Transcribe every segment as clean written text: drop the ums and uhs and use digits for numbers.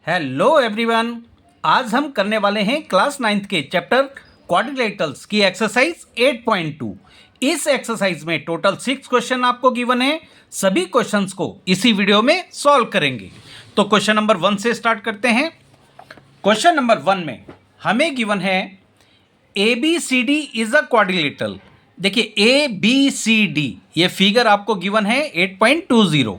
Hello everyone. आज हम करने वाले हैं क्लास 9th के चैप्टर क्वाड्रिलेटरल्स की एक्सरसाइज 8.2। इस एक्सरसाइज में टोटल 6 क्वेश्चन आपको गिवन है। सभी क्वेश्चंस को इसी वीडियो में सॉल्व करेंगे। तो क्वेश्चन नंबर 1 से स्टार्ट करते हैं। क्वेश्चन नंबर 1 में हमें गिवन है A B C D is a quadrilateral. देखिए ए बी सी डी ये फिगर आपको गिवन है 8.20।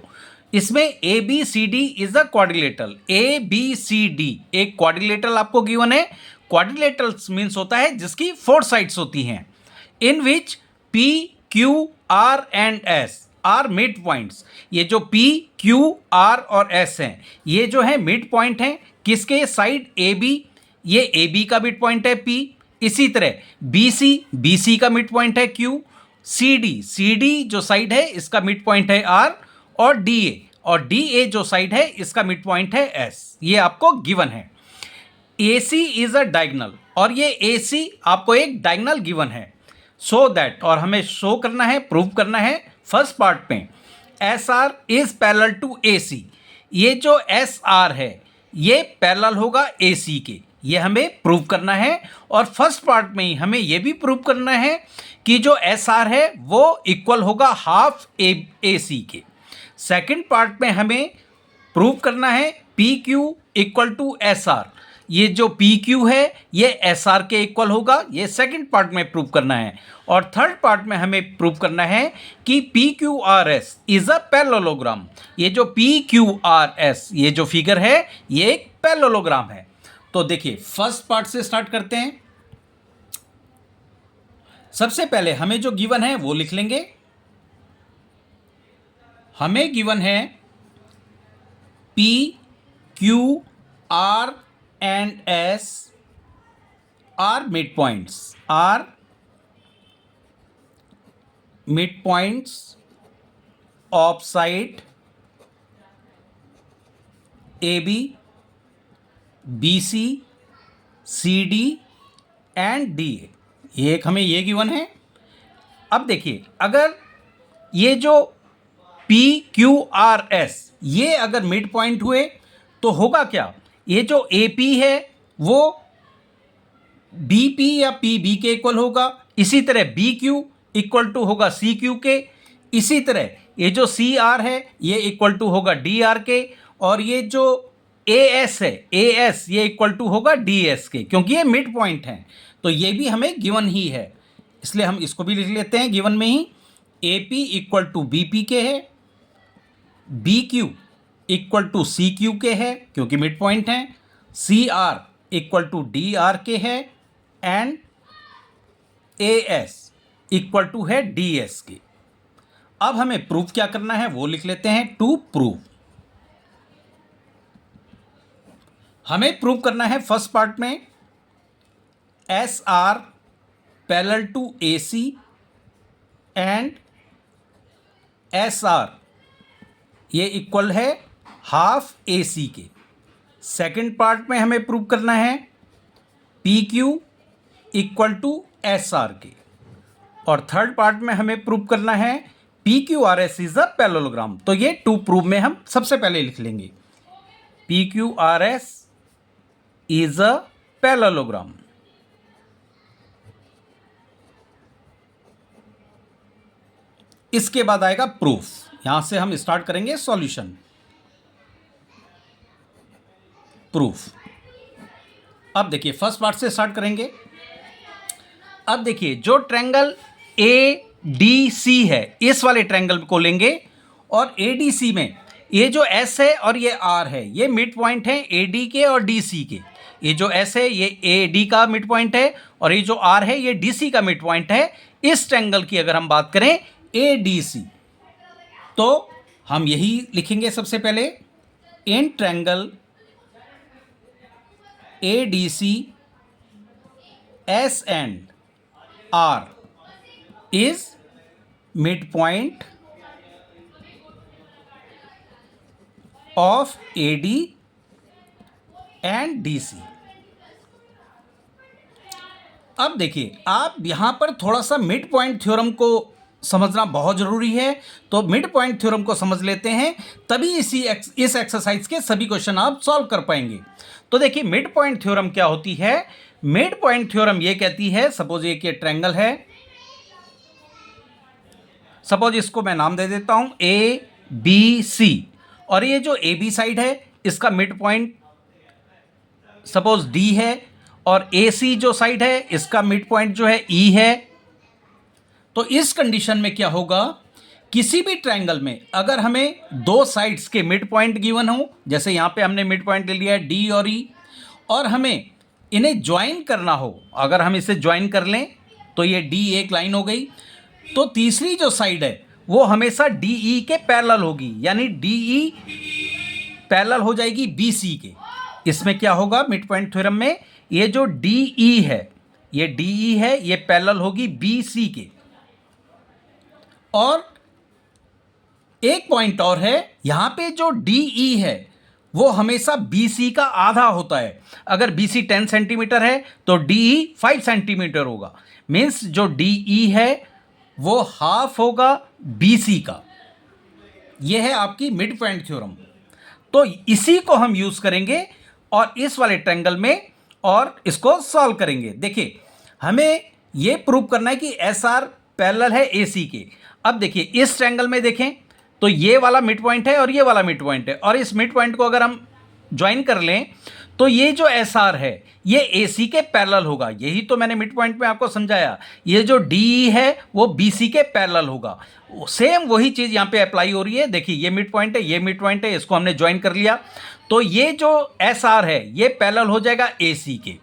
इसमें A B C D is a quadrilateral. A B C D एक क्वाड्रिलेटरल आपको गिवन है। क्वाड्रिलेटरल्स मीन्स होता है जिसकी 4 साइड्स होती हैं। In which P Q R and S are mid points. ये जो पी क्यू आर और एस हैं ये जो है मिड पॉइंट हैं किसके साइड ए बी। ये ए बी का मिड पॉइंट है पी। इसी तरह बी सी का मिड पॉइंट है क्यू। सी डी जो साइड है इसका मिड पॉइंट है आर। और डी ए जो साइड है इसका मिड पॉइंट है एस। ये आपको गिवन है। ए सी इज अ डायगोनल और ये ए सी आपको एक डायगोनल गिवन है। सो दैट और हमें शो करना है, प्रूव करना है फर्स्ट पार्ट में S R is parallel to A C. ये जो एस आर है ये पैरेलल होगा ए सी के। ये हमें प्रूव करना है। और फर्स्ट पार्ट में ही हमें ये भी प्रूव करना है कि जो एस आर है वो इक्वल होगा हाफ ए सी के। सेकेंड पार्ट में हमें प्रूव करना है P Q equal to S R. ये जो पी क्यू है ये एस आर के इक्वल होगा। ये सेकेंड पार्ट में प्रूव करना है। और थर्ड पार्ट में हमें प्रूव करना है कि P Q R S is a parallelogram. ये जो पी क्यू आर एस ये जो फिगर है ये एक पैरेललोग्राम है। तो देखिए फर्स्ट पार्ट से स्टार्ट करते हैं। सबसे पहले हमें जो गिवन है वो लिख लेंगे। हमें गिवन है P Q R and S are mid points of side A B B C D and D A. ये एक हमें ये गिवन है। अब देखिए अगर ये जो पी क्यू आर एस ये अगर मिड पॉइंट हुए तो होगा क्या। ये जो ए पी है वो बी पी या पी बी के इक्वल होगा। इसी तरह बी क्यू इक्वल टू होगा सी क्यू के। इसी तरह ये जो सी आर है ये इक्वल टू होगा डी आर के। और ये जो ए एस है ए एस ये इक्वल टू होगा डी एस के, क्योंकि ये मिड पॉइंट हैं। तो ये भी हमें गिवन ही है, इसलिए हम इसको भी लिख लेते हैं गिवन में ही। A P equal to B P के है, B Q equal to C Q के है क्योंकि मिड पॉइंट हैं, C R equal to D R के है and A S equal to है डी एस के। अब हमें प्रूफ क्या करना है वो लिख लेते हैं। टू प्रूव हमें प्रूव करना है फर्स्ट पार्ट में S R parallel to A C and S R ये इक्वल है हाफ ए सी के। सेकेंड पार्ट में हमें प्रूव करना है P Q equal to S R के। और थर्ड पार्ट में हमें प्रूव करना है P Q R S is a parallelogram. तो ये टू प्रूव में हम सबसे पहले लिख लेंगे P Q R S is a parallelogram. इसके बाद आएगा प्रूफ। यहां से हम स्टार्ट करेंगे सॉल्यूशन। प्रूफ अब देखिए फर्स्ट पार्ट से स्टार्ट करेंगे। अब देखिए जो ट्रायंगल ए डी सी है इस वाले ट्रायंगल को लेंगे और ए डी सी में ये जो एस है और ये आर है ये मिड पॉइंट है ए डी के और डी सी के। ये जो एस है ये ए डी का मिड पॉइंट है और ये जो आर है ये डी सी का मिड पॉइंट है। इस ट्रायंगल की अगर हम बात करें ए डी सी तो हम यही लिखेंगे सबसे पहले। In triangle A D C S and R is mid point of A D and D C. अब देखिए आप यहां पर थोड़ा सा मिड पॉइंट थ्योरम को समझना बहुत ज़रूरी है। तो मिड पॉइंट थ्योरम को समझ लेते हैं, तभी इस एक्सरसाइज के सभी क्वेश्चन आप सॉल्व कर पाएंगे। तो देखिए मिड पॉइंट थ्योरम क्या होती है। मिड पॉइंट थ्योरम ये कहती है, सपोज एक ये ट्रायंगल है, सपोज इसको मैं नाम दे देता हूं ए बी सी, और ये जो ए बी साइड है इसका मिड पॉइंट सपोज डी है, और ए सी जो साइड है इसका मिड पॉइंट जो है ई है। तो इस कंडीशन में क्या होगा, किसी भी ट्रायंगल में अगर हमें दो साइड्स के मिड पॉइंट गिवन हो, जैसे यहाँ पे हमने मिड पॉइंट ले लिया है डी और ई, और हमें इन्हें ज्वाइन करना हो, अगर हम इसे ज्वाइन कर लें तो ये डी एक लाइन हो गई, तो तीसरी जो साइड है वो हमेशा डी ई के पैरेलल होगी, यानी डी ई पैरेलल हो जाएगी बी सी के। इसमें क्या होगा मिड पॉइंट थ्योरम में, ये जो डी ई है, ये डी ई है, ये पैरेलल होगी बी सी के। और एक पॉइंट और है, यहां पे जो डी ई है वो हमेशा बी सी का आधा होता है। अगर बी सी 10 सेंटीमीटर है तो डी ई 5 सेंटीमीटर होगा, मीन्स जो डी ई है वो हाफ होगा बी सी का। यह है आपकी मिड पॉइंट थ्योरम। तो इसी को हम यूज करेंगे और इस वाले ट्रायंगल में, और इसको सॉल्व करेंगे। देखिए हमें यह प्रूव करना है कि एस आर पैरेलल है ए सी के। अब देखिए इस ट्रायंगल में देखें तो ये वाला मिड पॉइंट है और ये वाला मिड पॉइंट है, और इस मिड पॉइंट को अगर हम ज्वाइन कर लें तो ये जो एस आर है ये ए सी के पैरेलल होगा। यही तो मैंने मिड पॉइंट में आपको समझाया, ये जो डी ई है वो बी सी के पैरेलल होगा। सेम वही चीज़ यहाँ पे अप्लाई हो रही है। देखिए ये मिड पॉइंट है, ये मिड पॉइंट है, इसको हमने ज्वाइन कर लिया, तो ये जो एस आर है ये पैरेलल हो जाएगा ए सी के।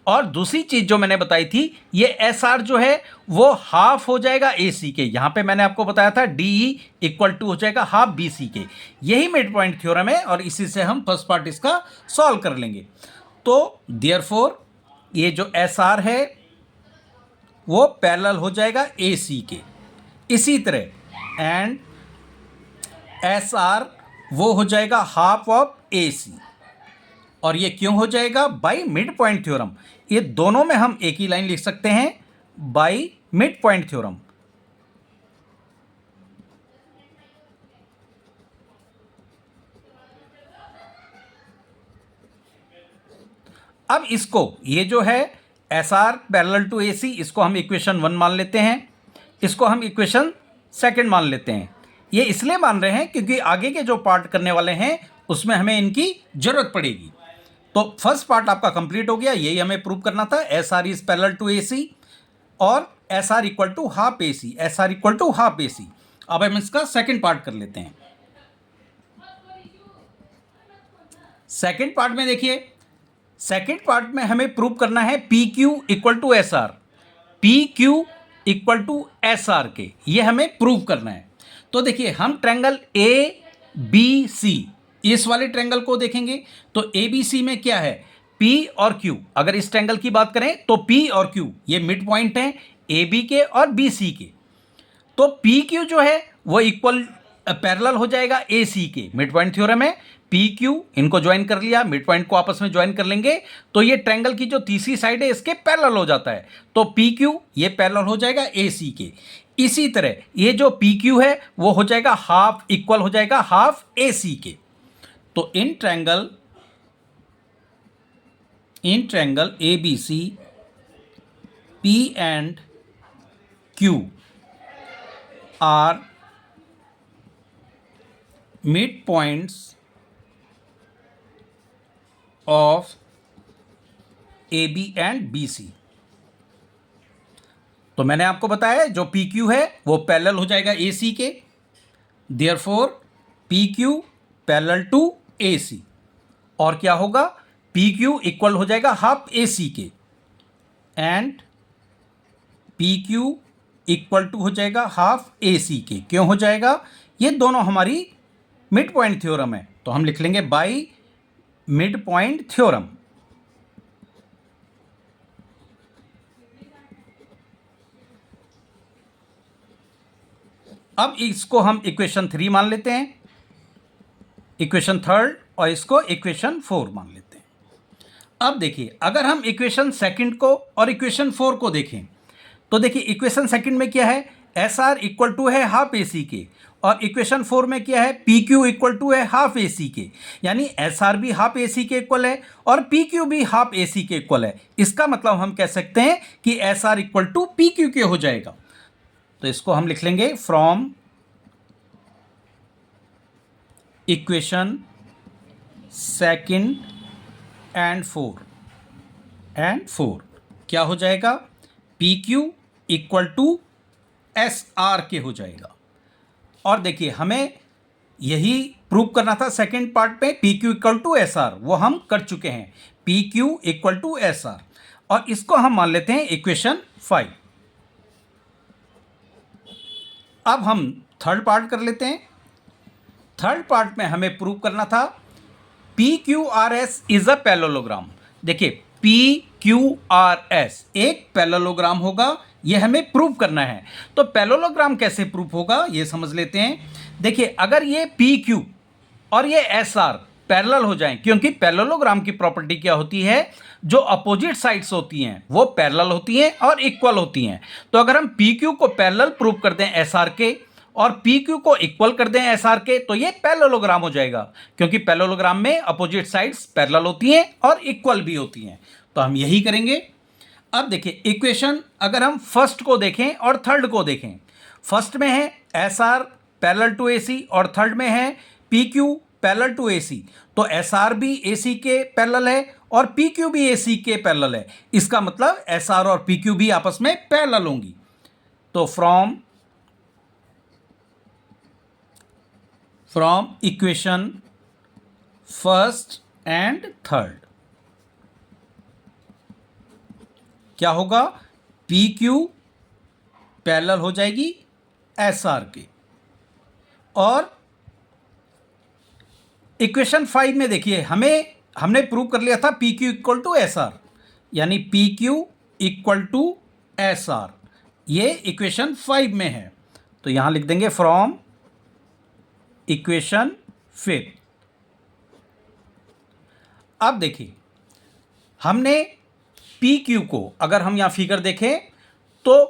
और दूसरी चीज जो मैंने बताई थी, ये एस आर जो है वो हाफ हो जाएगा ए सी के। यहां पे मैंने आपको बताया था डी ई इक्वल टू हो जाएगा हाफ बी सी के। यही मिड पॉइंट थ्योरम है और इसी से हम फर्स्ट पार्ट इसका सॉल्व कर लेंगे। तो देयरफॉर ये जो एस आर है वो पैरेलल हो जाएगा ए सी के। इसी तरह एंड एस आर वो हो जाएगा हाफ ऑफ ए सी, और ये क्यों हो जाएगा, बाय मिड पॉइंट थ्योरम। ये दोनों में हम एक ही लाइन लिख सकते हैं, बाय मिड पॉइंट थ्योरम। अब इसको, ये जो है S R parallel to A सी, इसको हम इक्वेशन 1 मान लेते हैं, इसको हम इक्वेशन 2 मान लेते हैं। ये इसलिए मान रहे हैं क्योंकि आगे के जो पार्ट करने वाले हैं उसमें हमें इनकी जरूरत पड़ेगी। तो फर्स्ट पार्ट आपका कंप्लीट हो गया, यही हमें प्रूव करना था, S R is parallel to A C और S R equal to half A C, S R equal to half A C. अब हम इसका सेकंड पार्ट कर लेते हैं। सेकंड पार्ट में देखिए, सेकंड पार्ट में हमें प्रूव करना है P Q equal to S R, P Q equal to S R के, ये हमें प्रूव करना है। तो देखिए हम ट्रायंगल ए बी सी, इस वाले ट्रायंगल को देखेंगे तो ए बी सी में क्या है, P और Q। अगर इस ट्रायंगल की बात करें तो P और Q ये मिड पॉइंट हैं ए बी के और बी सी के। तो पी क्यू जो है वो इक्वल पैरेलल हो जाएगा ए सी के। मिड पॉइंट थ्योरम है, पी क्यू इनको ज्वाइन कर लिया, मिड पॉइंट को आपस में ज्वाइन कर लेंगे तो ये ट्रायंगल की जो तीसरी साइड है इसके पैरेलल हो जाता है। तो पी क्यू ये पैरेलल हो जाएगा ए सी के। इसी तरह ये जो पी क्यू है वो हो जाएगा हाफ, इक्वल हो जाएगा हाफ ए सी के। तो in triangle A B C, P and Q are mid points of A B and B C. तो मैंने आपको बताया जो पी क्यू है वो पैरेलल हो जाएगा ए सी के, therefore P Q parallel to A C, और क्या होगा, पी क्यू इक्वल हो जाएगा हाफ ए सी के, and P Q equal to हो जाएगा हाफ ए सी के। क्यों हो जाएगा, ये दोनों हमारी मिड पॉइंट थ्योरम है, तो हम लिख लेंगे बाय मिड पॉइंट थ्योरम। अब इसको हम इक्वेशन 3 मान लेते हैं, इक्वेशन 3 और इसको इक्वेशन 4 मान लेते हैं। अब देखिए अगर हम इक्वेशन 2 को और इक्वेशन 4 को देखें तो देखिए इक्वेशन 2 में क्या है, एस आर इक्वल टू है हाफ ए सी के, और इक्वेशन 4 में क्या है, पी क्यू इक्वल टू है हाफ ए सी के, यानी एस आर भी हाफ ए सी के इक्वल है और पी क्यू भी हाफ ए सी के इक्वल है। इसका मतलब हम कह सकते हैं कि S R equal to P Q के हो जाएगा। तो इसको हम लिख लेंगे फ्रॉम इक्वेशन सेकंड एंड 4 क्या हो जाएगा, P Q equal to S R के हो जाएगा। और देखिए हमें यही प्रूव करना था सेकंड पार्ट में, P Q equal to S R, वो हम कर चुके हैं, P Q equal to S R, और इसको हम मान लेते हैं इक्वेशन 5। अब हम थर्ड पार्ट कर लेते हैं। थर्ड पार्ट में हमें प्रूव करना था P Q R S is a parallelogram. देखिए पी क्यू आर एस एक पैरेललोग्राम होगा, ये हमें प्रूव करना है। तो पैरेललोग्राम कैसे प्रूव होगा ये समझ लेते हैं। देखिए अगर ये पी क्यू और ये एस आर पैरेलल हो जाएं, क्योंकि पैरेललोग्राम की प्रॉपर्टी क्या होती है, जो अपोजिट साइड्स होती हैं वो पैरेलल होती हैं और इक्वल होती हैं। तो अगर हम पी क्यू को पैरेलल प्रूव कर दें एस आर के और पी क्यू को इक्वल कर दें एस आर के, तो ये पैरेललोग्राम हो जाएगा, क्योंकि पैरेललोग्राम में अपोजिट साइड्स पैरेलल होती हैं और इक्वल भी होती हैं। तो हम यही करेंगे। अब देखिए इक्वेशन अगर हम फर्स्ट को देखें और थर्ड को देखें, फर्स्ट में है S R parallel to A C और थर्ड में है P Q parallel to A सी। तो एस आर भी ए सी के पैरेलल है और पी क्यू भी ए सी के पैरेलल है। इसका मतलब एस आर और पी क्यू भी आपस में पैरेलल होंगी। तो from equation first and third क्या होगा, पी क्यू पैरेलल हो जाएगी एस आर के, और इक्वेशन 5 में देखिए हमने प्रूव कर लिया था P Q equal to S R, यानी P Q equal to S R, ये इक्वेशन 5 में है। तो यहां लिख देंगे फ्रॉम इक्वेशन 5। अब देखिए हमने पी क्यू को, अगर हम यहां फिगर देखें तो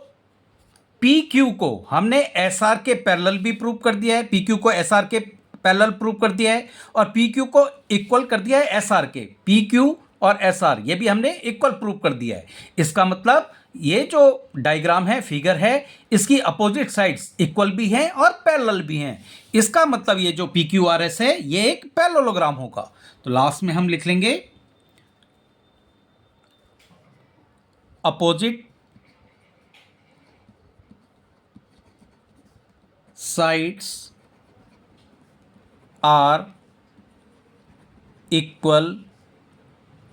पी क्यू को हमने एस आर के पैरेलल भी प्रूव कर दिया है, पी क्यू को एस आर के पैरेलल प्रूव कर दिया है, और पी क्यू को इक्वल कर दिया है एस आर के, पी क्यू और एस आर ये भी हमने इक्वल प्रूव कर दिया है। इसका मतलब ये जो डायग्राम है, फिगर है, इसकी अपोजिट साइड्स इक्वल भी हैं और पैरेलल भी हैं। इसका मतलब ये जो पी क्यू आर एस है ये एक पैरेललोग्राम होगा। तो लास्ट में हम लिख लेंगे opposite sides are equal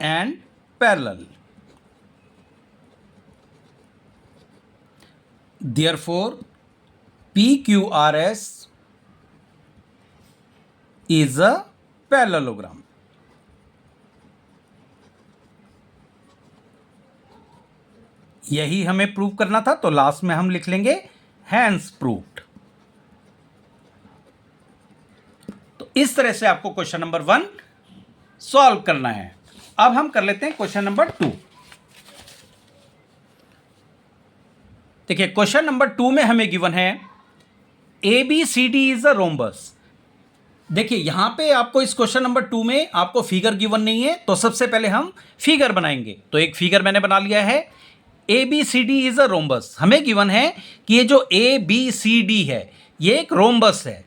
and parallel. Therefore, PQRS is a parallelogram. यही हमें प्रूव करना था, तो लास्ट में हम लिख लेंगे हैंस प्रूव्ड। तो इस तरह से आपको क्वेश्चन नंबर 1 सॉल्व करना है। अब हम कर लेते हैं क्वेश्चन नंबर 2। देखिए क्वेश्चन नंबर 2 में हमें गिवन है ABCD इज अ रोम्बस। देखिए यहां पे आपको इस क्वेश्चन नंबर 2 में आपको फिगर गिवन नहीं है, तो सबसे पहले हम फिगर बनाएंगे। तो एक फिगर मैंने बना लिया है, ABCD इज अ रोम्बस। हमें गिवन है कि ये जो ABCD है ये एक रोम्बस है,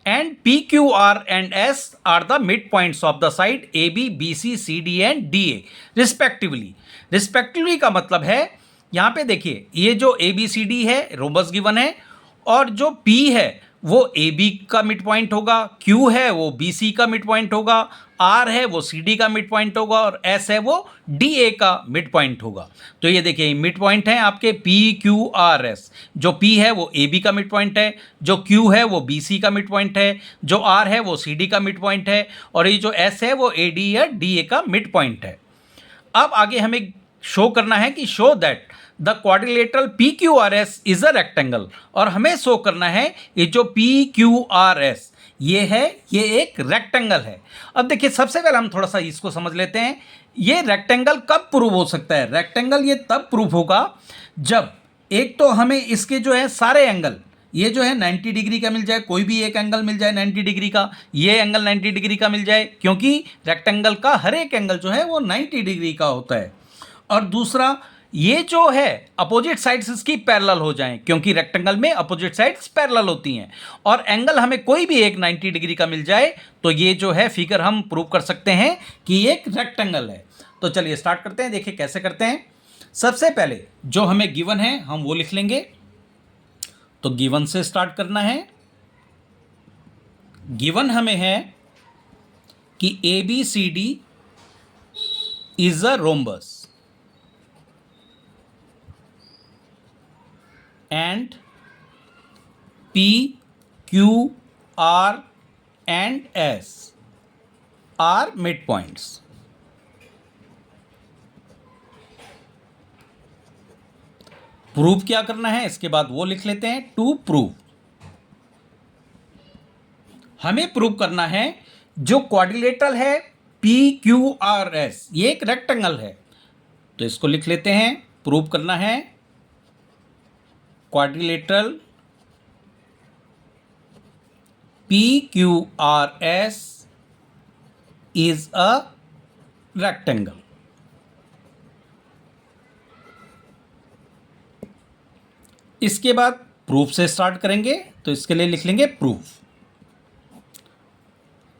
and PQR and S are the mid points of the side AB, BC, CD and DA respectively. Respectively का मतलब है यहाँ पे देखिए ये जो ABCD है रोम्बस गिवन है, और जो P है वो AB का मिड पॉइंट होगा, Q है वो BC का मिड पॉइंट होगा, R है वो CD का मिड पॉइंट होगा, और S है वो DA का मिड पॉइंट होगा। तो ये देखिए मिड पॉइंट है आपके PQRS। जो P है वो AB का मिड पॉइंट है, जो Q है वो BC का मिड पॉइंट है, जो R है वो CD का मिड पॉइंट है, और ये जो S है वो AD या DA का मिड पॉइंट है। अब आगे हमें शो करना है कि show that the quadrilateral PQRS is a rectangle, और हमें शो करना है ये जो PQRS ये है ये एक रेक्टेंगल है। अब देखिए सबसे पहले हम थोड़ा सा इसको समझ लेते हैं, ये रेक्टेंगल कब प्रूव हो सकता है। रेक्टेंगल ये तब प्रूव होगा जब एक तो हमें इसके जो है सारे एंगल, ये जो है 90 डिग्री का मिल जाए, कोई भी एक एंगल मिल जाए 90 डिग्री का, ये एंगल 90 डिग्री का मिल जाए, क्योंकि रेक्टेंगल का हर एक एंगल जो है वो 90 डिग्री का होता है। और दूसरा, ये जो है अपोजिट साइड्स इसकी पैरेलल हो जाएं, क्योंकि रेक्टेंगल में अपोजिट साइड्स पैरेलल होती हैं। और एंगल हमें कोई भी एक 90 डिग्री का मिल जाए तो ये जो है फिगर हम प्रूव कर सकते हैं कि ये एक रेक्टेंगल है। तो चलिए स्टार्ट करते हैं, देखिए कैसे करते हैं। सबसे पहले जो हमें गिवन है हम वो लिख लेंगे। तो गिवन से स्टार्ट करना है। गिवन हमें है कि ABCD is a rhombus and P, Q, R and S are midpoints. Prove क्या करना है इसके बाद वो लिख लेते हैं। टू प्रूव, हमें प्रूव करना है जो क्वाड्रिलेटरल है PQRS, ये एक रेक्टेंगल है, तो इसको लिख लेते हैं। प्रूव करना है quadrilateral PQRS is a rectangle। इसके बाद प्रूफ से स्टार्ट करेंगे, तो इसके लिए लिख लेंगे प्रूफ।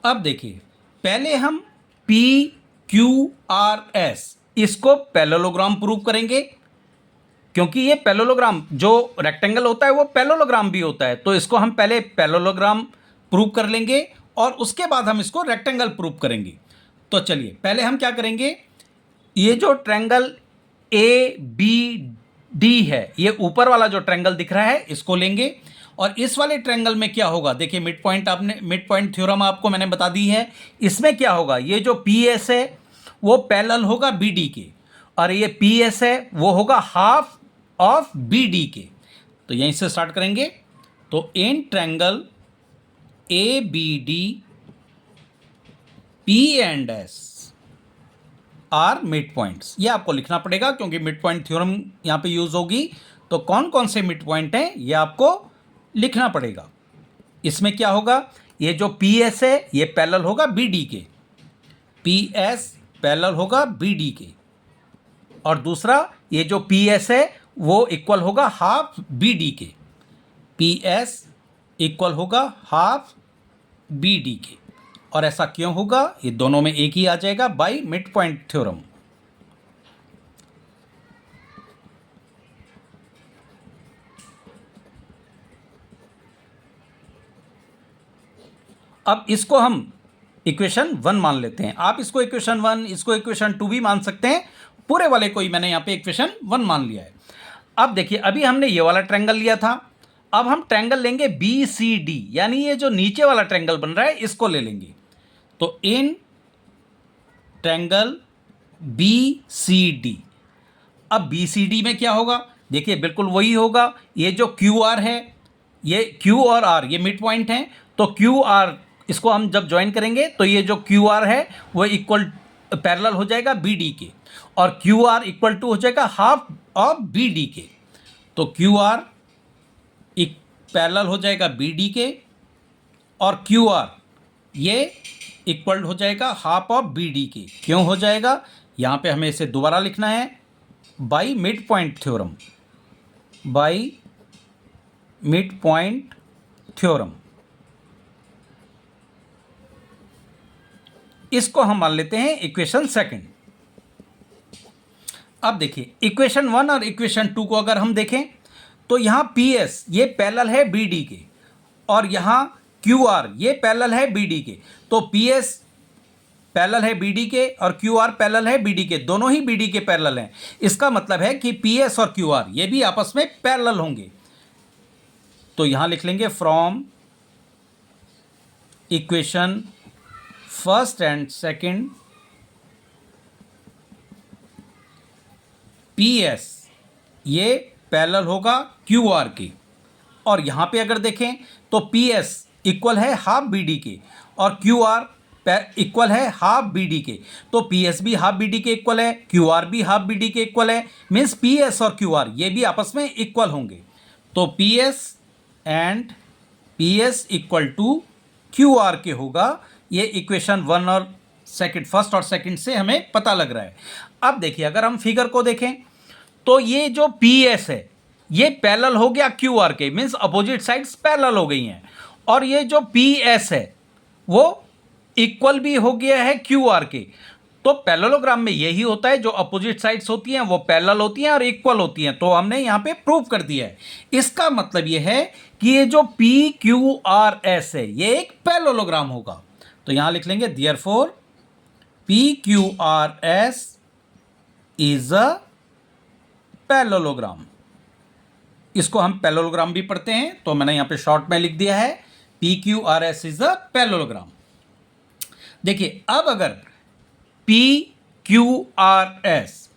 अब देखिए, पहले हम PQRS इसको पैरेललोग्राम प्रूव करेंगे, क्योंकि ये पैरेललोग्राम जो रेक्टेंगल होता है वो पैरेललोग्राम भी होता है। तो इसको हम पहले पैरेललोग्राम प्रूव कर लेंगे और उसके बाद हम इसको रेक्टेंगल प्रूव करेंगे। तो चलिए पहले हम क्या करेंगे, ये जो ट्रायंगल ABD है, ये ऊपर वाला जो ट्रायंगल दिख रहा है इसको लेंगे। और इस वाले ट्रायंगल में क्या होगा, देखिए मिड पॉइंट थ्योरम आपको मैंने बता दी है। इसमें क्या होगा, ये जो PS है वो पैरेलल होगा BD के, और ये PS है वो होगा हाफ ऑफ BD के। तो यहीं से स्टार्ट करेंगे। तो in triangle ABD P and S are mid points, ये आपको लिखना पड़ेगा क्योंकि मिड पॉइंट थ्योरम यहाँ पे यूज होगी। तो कौन कौन से मिड पॉइंट हैं ये आपको लिखना पड़ेगा। इसमें क्या होगा, ये जो PS है ये पैरेलल होगा BD के, PS पैरेलल होगा BD के, और दूसरा ये जो PS है वो इक्वल होगा हाफ BD के, PS इक्वल होगा हाफ BD के। और ऐसा क्यों होगा, ये दोनों में एक ही आ जाएगा बाय मिड पॉइंट थ्योरम। अब इसको हम इक्वेशन 1 मान लेते हैं। आप इसको इक्वेशन 1, इसको इक्वेशन 2 भी मान सकते हैं। पूरे वाले को ही मैंने यहाँ पे इक्वेशन 1 मान लिया है। अब देखिए, अभी हमने ये वाला ट्रायंगल लिया था, अब हम ट्रायंगल लेंगे BCD, यानी ये जो नीचे वाला ट्रायंगल बन रहा है इसको ले लेंगे। तो इन ट्रायंगल BCD, अब BCD में क्या होगा, देखिए बिल्कुल वही होगा। ये जो QR है, ये Q और R ये मिड पॉइंट हैं, तो QR इसको हम जब ज्वाइन करेंगे तो ये जो QR है वो इक्वल पैरेलल हो जाएगा BD के, और QR इक्वल टू हो जाएगा हाफ ऑफ BD के। तो QR पैरेलल हो जाएगा BD के, और QR ये इक्वल हो जाएगा हाफ ऑफ BD के। क्यों हो जाएगा, यहाँ पे हमें इसे दोबारा लिखना है bye mid point theorem, by mid point theorem. इसको हम मान लेते हैं इक्वेशन 2। अब देखिए, इक्वेशन 1 और इक्वेशन 2 को अगर हम देखें तो यहाँ PS ये पैरेलल है BD के, और यहाँ QR ये पैरेलल है BD के। तो PS पैरेलल है BD के और QR पैरेलल है BD के, दोनों ही BD के पैरेलल हैं। इसका मतलब है कि PS और QR ये भी आपस में पैरेलल होंगे। तो यहाँ लिख लेंगे from equation 1st and 2nd, PS ये पैरेलल होगा QR के, और यहाँ पे अगर देखें तो PS इक्वल है हाफ BD के, और QR इक्वल है हाफ बी डी के, तो पी एस भी हाफ बी डी के इक्वल है, क्यू आर भी हाफ बी डी के इक्वल है, मीन्स पी एस और क्यू आर ये भी आपस में इक्वल होंगे। तो P S and P S equal to Q R के होगा। ये इक्वेशन 1 और सेकंड, फर्स्ट और सेकंड से हमें पता लग रहा है। अब देखिए अगर हम फिगर को देखें तो ये जो पी एस है ये पैरेलल हो गया क्यू आर के, मीन्स अपोजिट साइड्स पैरेलल हो गई हैं, और ये जो पी एस है वो इक्वल भी हो गया है क्यू आर के। तो पैरेललोग्राम में यही होता है, जो अपोजिट साइड्स होती हैं वो पैरेलल होती हैं और इक्वल होती हैं, तो हमने यहाँ पे प्रूव कर दिया है। इसका मतलब ये है कि ये जो पी क्यू आर एस है ये एक पैरेललोग्राम होगा। तो यहाँ लिख लेंगे therefore P Q R S is a parallelogram. इसको हम पैरेललोग्राम भी पढ़ते हैं, तो मैंने यहाँ पे शॉर्ट में लिख दिया है P Q R S is a parallelogram. देखिए अब अगर पी क्यू आर एस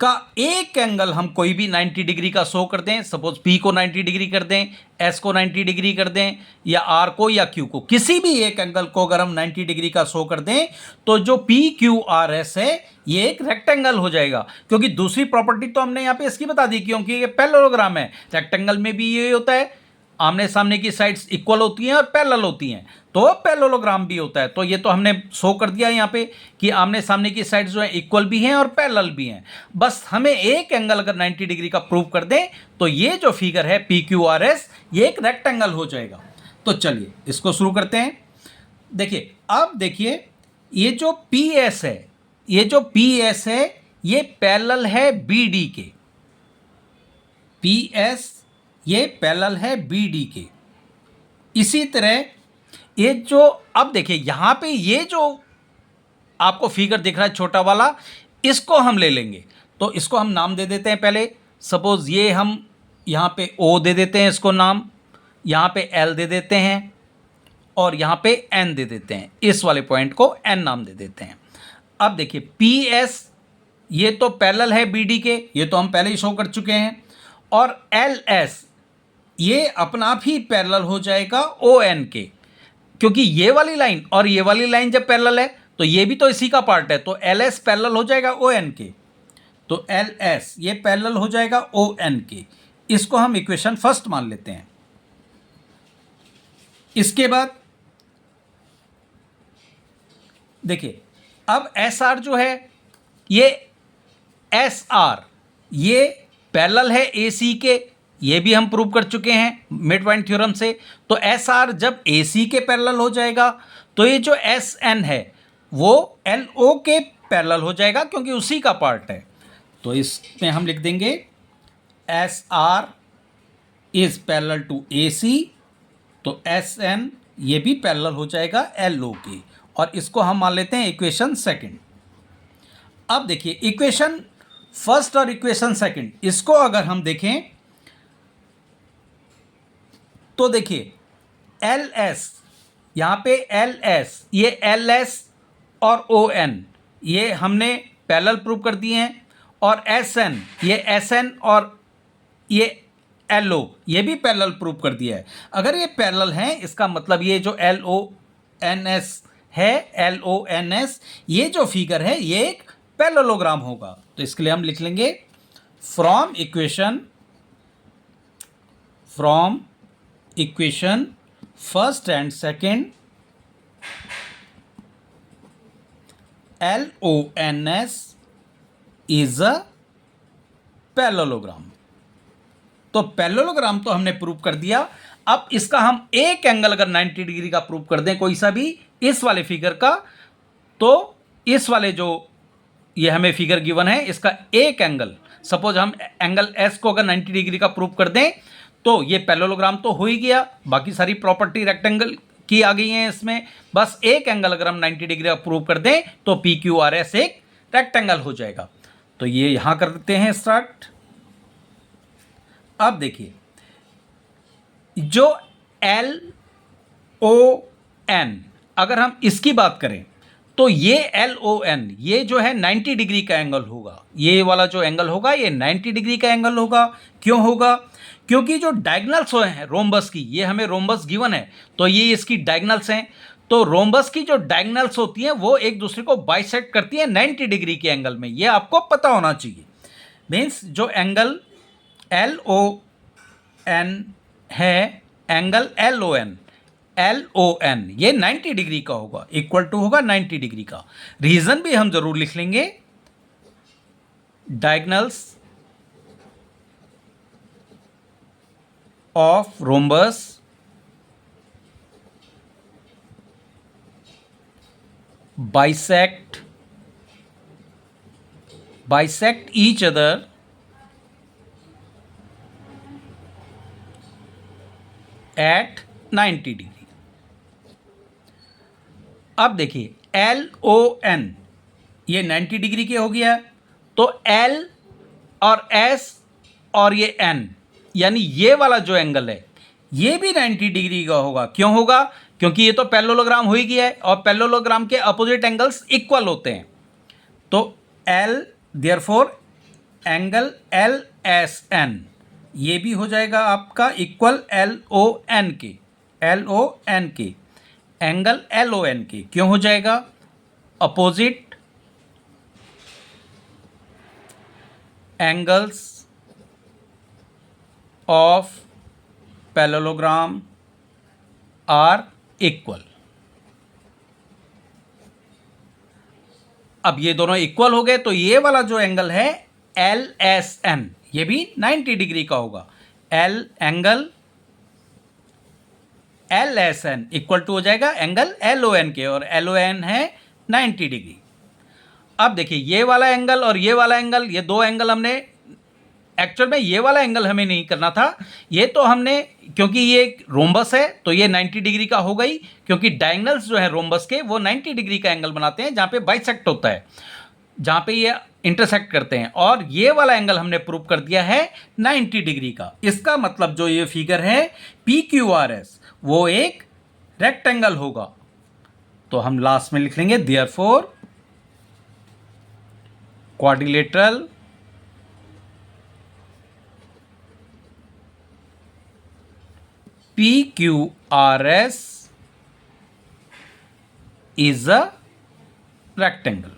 का एक एंगल हम कोई भी 90 डिग्री का शो कर दें, सपोज P को 90 डिग्री कर दें, S को 90 डिग्री कर दें, या R को या Q को, किसी भी एक एंगल को अगर हम 90 डिग्री का शो कर दें, तो जो PQRS है ये एक रेक्टेंगल हो जाएगा। क्योंकि दूसरी प्रॉपर्टी तो हमने यहाँ पे इसकी बता दी, क्योंकि ये पैरेललोग्राम है, रेक्टेंगल में भी ये होता है, आमने सामने की साइड्स इक्वल होती हैं और पैरेलल होती हैं, तो पैरेललोग्राम भी होता है। तो ये तो हमने शो कर दिया यहाँ पे कि आमने सामने की साइड्स जो है इक्वल भी हैं और पैरेलल भी हैं। बस हमें एक एंगल अगर 90 डिग्री का प्रूव कर दें तो ये जो फिगर है पी क्यू आर एस ये एक रेक्टेंगल हो जाएगा। तो चलिए इसको शुरू करते हैं। देखिए अब देखिए ये जो पी एस है, ये जो पी एस है ये पैरेलल है बी डी के, पी एस ये पैरेलल है बी डी के। इसी तरह ये जो, अब देखिए यहाँ पे ये जो आपको फिगर दिख रहा है छोटा वाला, इसको हम ले लेंगे। तो इसको हम नाम दे देते हैं पहले, सपोज ये हम यहाँ पे O दे देते हैं इसको नाम, यहाँ पे L दे देते हैं और यहाँ पे N दे देते हैं, इस वाले पॉइंट को N नाम दे देते हैं। अब देखिए PS ये तो पैरेलल है BD के, ये तो हम पहले ही शो कर चुके हैं, और LS ये अपना आप ही पैरेलल हो जाएगा ON के, क्योंकि ये वाली लाइन और ये वाली लाइन जब पैरेलल है तो ये भी तो इसी का पार्ट है, तो LS पैरेलल हो जाएगा ON के, तो LS ये पैरेलल हो जाएगा ON के। इसको हम इक्वेशन फर्स्ट मान लेते हैं। इसके बाद देखिए अब SR जो है ये SR ये पैरेलल है AC के, ये भी हम प्रूव कर चुके हैं मिड पॉइंट थ्योरम से। तो SR जब AC के पैरेलल हो जाएगा तो ये जो SN है वो LO के पैरेलल हो जाएगा, क्योंकि उसी का पार्ट है। तो इसमें हम लिख देंगे SR is parallel to AC, तो SN ये भी पैरेलल हो जाएगा LO के, और इसको हम मान लेते हैं इक्वेशन सेकंड। अब देखिए इक्वेशन फर्स्ट और इक्वेशन सेकंड, इसको अगर हम देखें तो देखिए LS यहाँ पे LS ये LS और ON ये हमने पैरेलल प्रूव कर दिए हैं, और SN ये SN और ये LO ये भी पैरेलल प्रूव कर दिया है। अगर ये पैरेलल हैं इसका मतलब ये जो LONS है, LONS ये जो फिगर है ये एक पैरेललोग्राम होगा। तो इसके लिए हम लिख लेंगे from equation first and second LONS is a parallelogram. तो पैरेललोग्राम तो हमने प्रूव कर दिया। अब इसका हम एक एंगल अगर 90 डिग्री का प्रूव कर दें कोई सा भी इस वाले फिगर का, तो इस वाले जो ये हमें फिगर गिवन है इसका एक एंगल, सपोज हम एंगल S को अगर 90 डिग्री का प्रूव कर दें तो ये पैरेललोग्राम तो हो ही गया, बाकी सारी प्रॉपर्टी रेक्टेंगल की आ गई हैं इसमें। बस एक एंगल अगर हम 90 डिग्री का प्रूव कर दें तो PQRS एक रेक्टेंगल हो जाएगा। तो ये यहां कर देते हैं स्टार्ट। अब देखिए जो LON अगर हम इसकी बात करें तो ये LON ये जो है 90 डिग्री का एंगल होगा, ये वाला जो एंगल होगा ये 90 डिग्री का एंगल होगा। क्यों होगा? क्योंकि जो डायगनल्स हैं रोम्बस की, ये हमें रोम्बस गिवन है तो ये इसकी डायगनल्स हैं, तो रोम्बस की जो डायगोनल्स होती हैं वो एक दूसरे को बाइसेक्ट करती हैं 90 डिग्री के एंगल में, ये आपको पता होना चाहिए। मीन्स जो एंगल एल ओ एन है, एंगल एल ओ एन ये 90 डिग्री का होगा, इक्वल टू होगा 90 डिग्री का। रीजन भी हम जरूर लिख लेंगे, diagonals of rhombus bisect each other at 90 degree. अब देखिए एल ओ एन ये 90 डिग्री के हो गया, तो एल और एस और ये एन यानी ये वाला जो एंगल है ये भी 90 डिग्री का होगा। क्यों होगा? क्योंकि ये तो पैरेललोग्राम हो ही गया है और पैरेललोग्राम के अपोजिट एंगल्स इक्वल होते हैं। तो L therefore angle L S N ये भी हो जाएगा आपका इक्वल एल ओ एन के, एंगल एल ओ एन के। क्यों हो जाएगा? Opposite angles of parallelogram are equal. अब ये दोनों इक्वल हो गए तो ये वाला जो एंगल है एल एस एन ये भी 90 डिग्री का होगा। Angle L S N equal to हो जाएगा एंगल एल ओ एन के, और एल ओ एन है 90 डिग्री। अब देखिए ये वाला एंगल और ये वाला एंगल, ये दो एंगल हमने एक्चुअल में ये वाला एंगल हमें नहीं करना था, ये तो हमने क्योंकि ये रोम्बस है तो ये 90 डिग्री का हो गई, क्योंकि डायगोनल्स जो है रोम्बस के वो 90 डिग्री का एंगल बनाते हैं जहाँ पे बाइसेक्ट होता है, जहाँ पे ये इंटरसेक्ट करते हैं, और ये वाला एंगल हमने प्रूव कर दिया है 90 डिग्री का। इसका मतलब जो ये फिगर है पी क्यू आर एस वो एक रेक्टेंगल होगा। तो हम लास्ट में लिख लेंगे therefore quadrilateral PQRS is a rectangle।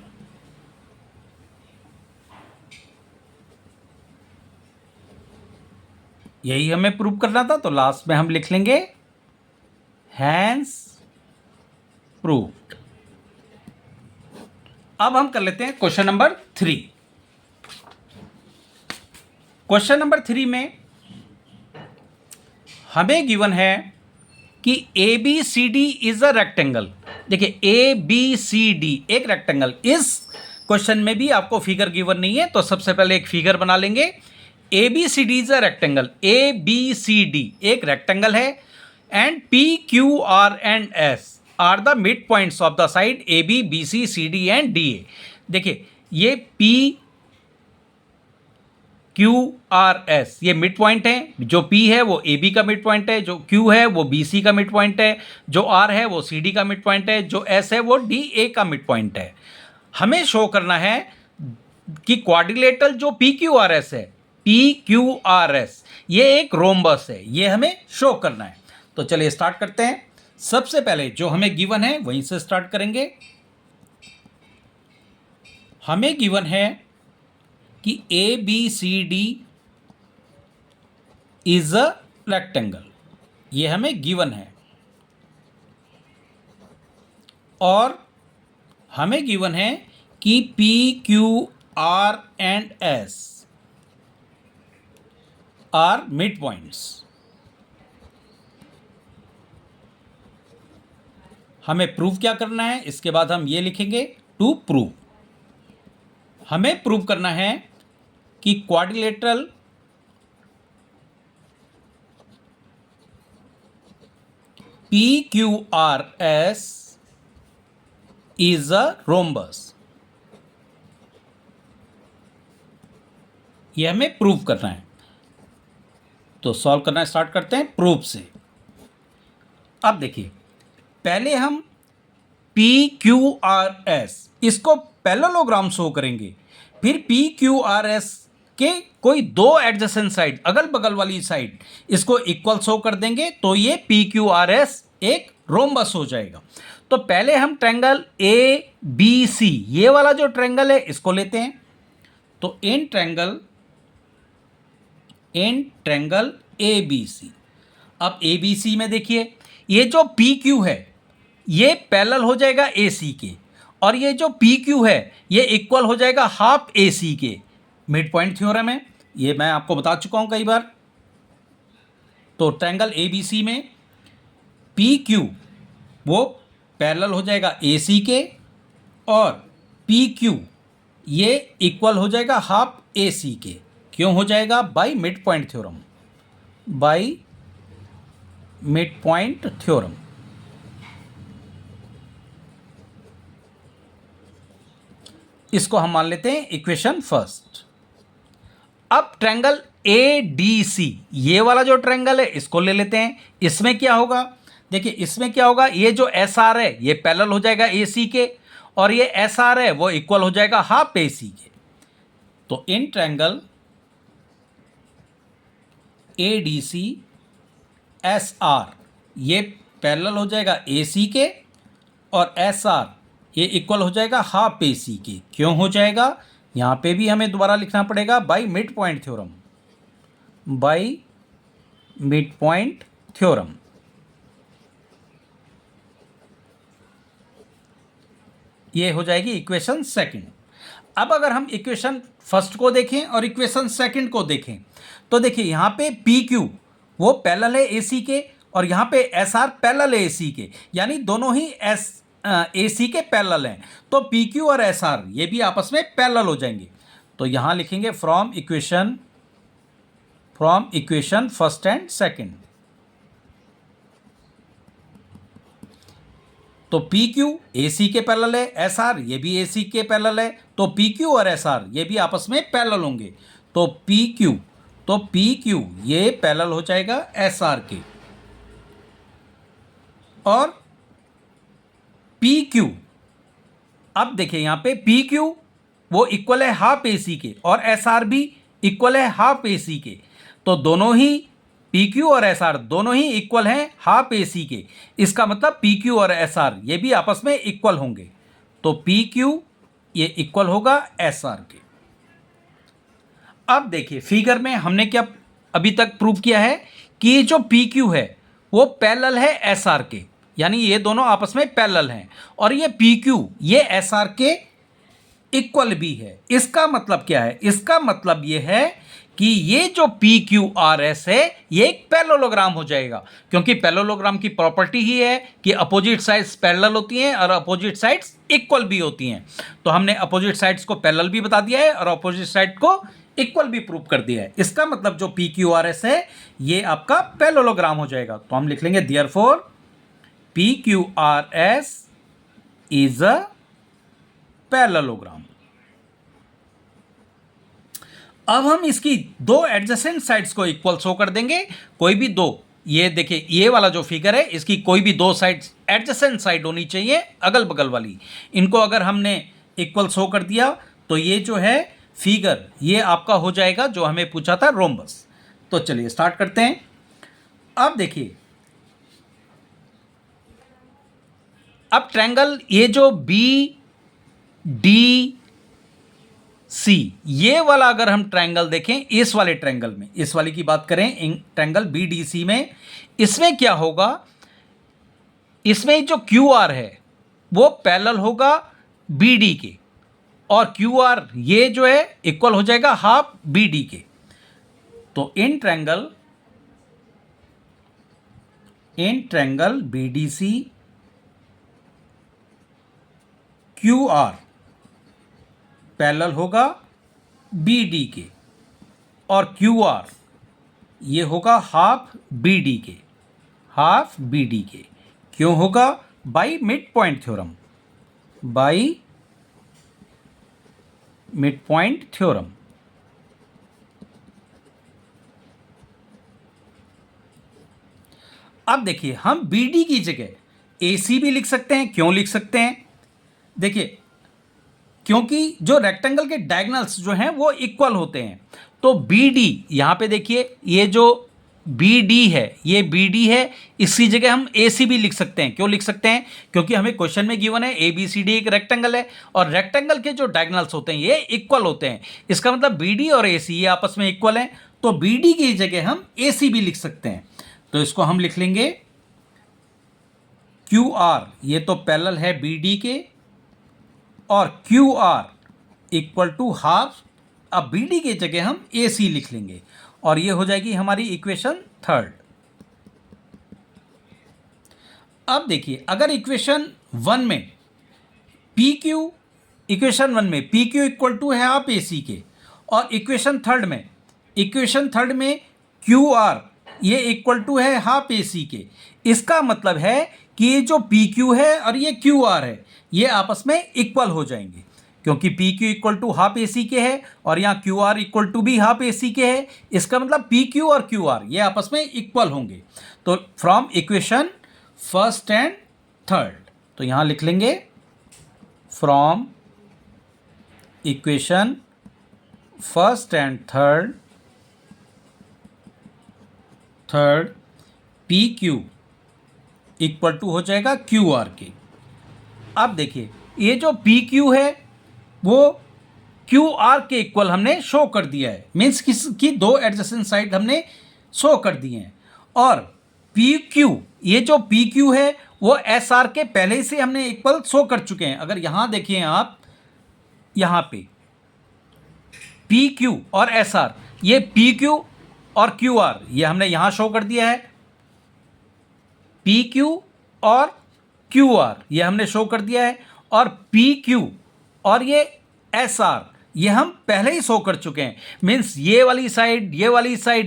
यही हमें प्रूव करना था, तो लास्ट में हम लिख लेंगे हैंस प्रूव्ड। अब हम कर लेते हैं क्वेश्चन नंबर 3। क्वेश्चन नंबर 3 में हमें गिवन है कि A B C D is a rectangle. देखिए ए बी सी डी एक रेक्टेंगल, इस क्वेश्चन में भी आपको फिगर गिवन नहीं है, तो सबसे पहले एक फिगर बना लेंगे। A B C D is a rectangle, A B C D एक रेक्टेंगल है, and P Q R and S are the mid points of the side A B B C C D and D A. देखिए ये P Q R S ये mid point है, जो P है वो AB का mid point है, जो Q है वो BC का मिड पॉइंट है, जो R है वो CD का मिड पॉइंट है, जो S है वो DA का मिड पॉइंट है। हमें शो करना है कि क्वाड्रिलेटरल जो PQRS है, PQRS ये एक रोम्बस है, ये हमें शो करना है। तो चलिए स्टार्ट करते हैं। सबसे पहले जो हमें गिवन है वहीं से स्टार्ट करेंगे। हमें गिवन है कि A B C D is a rectangle, ये हमें गिवन है, और हमें गिवन है कि P Q R and S are mid points. हमें प्रूव क्या करना है, इसके बाद हम ये लिखेंगे टू प्रूव। हमें प्रूव करना है कि quadrilateral PQRS is a rhombus. यह हमें प्रूव करना है, तो सॉल्व करना स्टार्ट करते हैं प्रूफ से। अब देखिए पहले हम PQRS इसको पैरेललोग्राम शो करेंगे, फिर PQRS के कोई दो एडजेसेंट साइड अगल बगल वाली साइड इसको इक्वल शो कर देंगे, तो ये PQRS एक रोम्बस हो जाएगा। तो पहले हम ट्रायंगल ए बी सी, ये वाला जो ट्रायंगल है इसको लेते हैं। तो इन ट्रायंगल ए बी सी, अब ए बी सी में देखिए ये जो पी क्यू है ये पैरेलल हो जाएगा ए सी के, और ये जो पी क्यू है ये इक्वल हो जाएगा हाफ ए सी के। मिड पॉइंट थ्योरम है, ये मैं आपको बता चुका हूं कई बार। तो ट्रायंगल ए बी सी में पी क्यू वो पैरेलल हो जाएगा ए सी के, और पी क्यू ये इक्वल हो जाएगा हाफ ए सी के। क्यों हो जाएगा? Bye mid point theorem, by mid point theorem. इसको हम मान लेते हैं इक्वेशन फर्स्ट। अब ट्रायंगल ए डी सी, ये वाला जो ट्रायंगल है इसको ले लेते हैं। इसमें क्या होगा? देखिए इसमें क्या होगा, ये जो एस आर है ये पैरेलल हो जाएगा ए सी के, और ये एस आर है वो इक्वल हो जाएगा हाफ ए सी के। तो in triangle A D C S R ये पैरेलल हो जाएगा ए सी के, और एस आर ये इक्वल हो जाएगा हाफ ए सी के। क्यों हो जाएगा? यहां पे भी हमें दोबारा लिखना पड़ेगा bye mid point theorem, by mid point theorem. ये हो जाएगी इक्वेशन सेकंड। अब अगर हम इक्वेशन फर्स्ट को देखें और इक्वेशन सेकंड को देखें, तो देखिए यहां पे पी क्यू वो पैरेलल है ए सी के, और यहां पे एस आर पैरेलल है ए सी के, यानी दोनों ही ए सी के पैरेलल हैं। तो पी क्यू और एस आर ये भी आपस में पैरेलल हो जाएंगे। तो यहां लिखेंगे from equation first and second. तो पी क्यू ए सी के पैरेलल है, एस आर ये भी ए सी के पैरेलल है, तो पी क्यू और एस आर ये भी आपस में पैरेलल होंगे। तो पी क्यू ये पैरेलल हो जाएगा एस आर के, और पी क्यू, अब देखिए यहां पे पी क्यू वो इक्वल है हाफ ए सी के, और एस आर भी इक्वल है हाफ ए सी के। तो दोनों ही पी क्यू और एस आर दोनों ही इक्वल हैं हाफ ए सी के। इसका मतलब पी क्यू और एस आर ये भी आपस में इक्वल होंगे। तो पी क्यू ये इक्वल होगा एस आर के। अब देखिए फिगर में हमने क्या अभी तक प्रूव किया है कि ये जो पी क्यू है वो पैरेलल है एस आर के, यानी ये दोनों आपस में पैरेलल हैं, और ये पी क्यू ये एस आर के इक्वल भी है। इसका मतलब क्या है? इसका मतलब ये है कि ये जो पी क्यू आर एस है ये एक पैरेललोग्राम हो जाएगा, क्योंकि पैरेललोग्राम की प्रॉपर्टी ही है कि अपोजिट साइड्स पैरेलल होती हैं और अपोजिट साइड्स इक्वल भी होती हैं। तो हमने अपोजिट साइड्स को पैरेलल भी बता दिया है और अपोजिट साइड को इक्वल भी प्रूव कर दिया है। इसका मतलब जो पी क्यू आर एस है ये आपका पैरेललोग्राम हो जाएगा। तो हम लिख लेंगे therefore P Q R S is a parallelogram. अब हम इसकी दो एडजेसेंट साइड्स को इक्वल शो कर देंगे, कोई भी दो। ये देखिए ये वाला जो फिगर है इसकी कोई भी दो साइड्स एडजेसेंट साइड होनी चाहिए, अगल बगल वाली। इनको अगर हमने इक्वल शो कर दिया तो ये जो है फिगर ये आपका हो जाएगा जो हमें पूछा था रोम्बस। तो चलिए स्टार्ट करते हैं। अब देखिए अब ट्रायंगल ये जो बी डी सी ये वाला अगर हम ट्रायंगल देखें, इस वाले ट्रायंगल में, इस वाले की बात करें ट्रायंगल बी डी सी में, इसमें क्या होगा? इसमें जो क्यू आर है वो पैरेलल होगा बी डी के, और क्यू आर ये जो है इक्वल हो जाएगा हाफ बी डी के। तो in triangle B D C Q R parallel होगा बी डी के, और क्यू आर ये होगा हाफ बी डी के, हाफ बी डी के। क्यों होगा? By mid point theorem, by mid point theorem. अब देखिए हम बी डी की जगह ए सी भी लिख सकते हैं। क्यों लिख सकते हैं? देखिए क्योंकि जो रेक्टेंगल के डायगोनल्स जो हैं वो इक्वल होते हैं। तो बी डी यहाँ पे देखिए ये जो बी डी है, ये बी डी है, इसी जगह हम ए सी भी लिख सकते हैं। क्यों लिख सकते हैं? क्योंकि हमें क्वेश्चन में गिवन है ए बी सी डी एक रेक्टेंगल है और रेक्टेंगल के जो डायगोनल्स होते हैं ये इक्वल होते हैं। इसका मतलब बी डी और ए सी ये आपस में इक्वल हैं, तो बी डी की जगह हम ए सी भी लिख सकते हैं। तो इसको हम लिख लेंगे क्यू आर, ये तो पैरेलल है बी डी के, और Q R equal to half. अब बी डी की जगह हम ए सी लिख लेंगे और ये हो जाएगी हमारी इक्वेशन थर्ड। अब देखिए, अगर इक्वेशन वन में पी क्यू, इक्वेशन वन में पी क्यू इक्वल टू है हाफ ए सी के, और इक्वेशन थर्ड में क्यू आर ये इक्वल टू है हाफ ए सी के, इसका मतलब है कि ये जो पी क्यू है और ये क्यू आर है ये आपस में इक्वल हो जाएंगे, क्योंकि P Q equal to half A C के है और यहाँ क्यू आर इक्वल टू भी हाफ ए सी के है। इसका मतलब पी क्यू और क्यू आर ये आपस में इक्वल होंगे। तो from equation first and third, तो यहाँ लिख लेंगे from equation first and third P Q equal to हो जाएगा क्यू आर के। अब देखिए, ये जो पी क्यू है वो क्यू आर के इक्वल हमने शो कर दिया है, मीन्स किसकी दो एडजेसेंट साइड हमने शो कर दिए हैं। और पी क्यू, ये जो पी क्यू है वो एस आर के पहले से हमने इक्वल शो कर चुके हैं। अगर यहाँ देखिए आप, यहाँ पे पी क्यू और एस आर, ये पी क्यू और क्यू आर ये हमने यहाँ शो कर दिया है, पी क्यू और क्यू आर ये हमने शो कर दिया है, और पी क्यू और ये एस आर ये हम पहले ही शो कर चुके हैं। मीन्स ये वाली साइड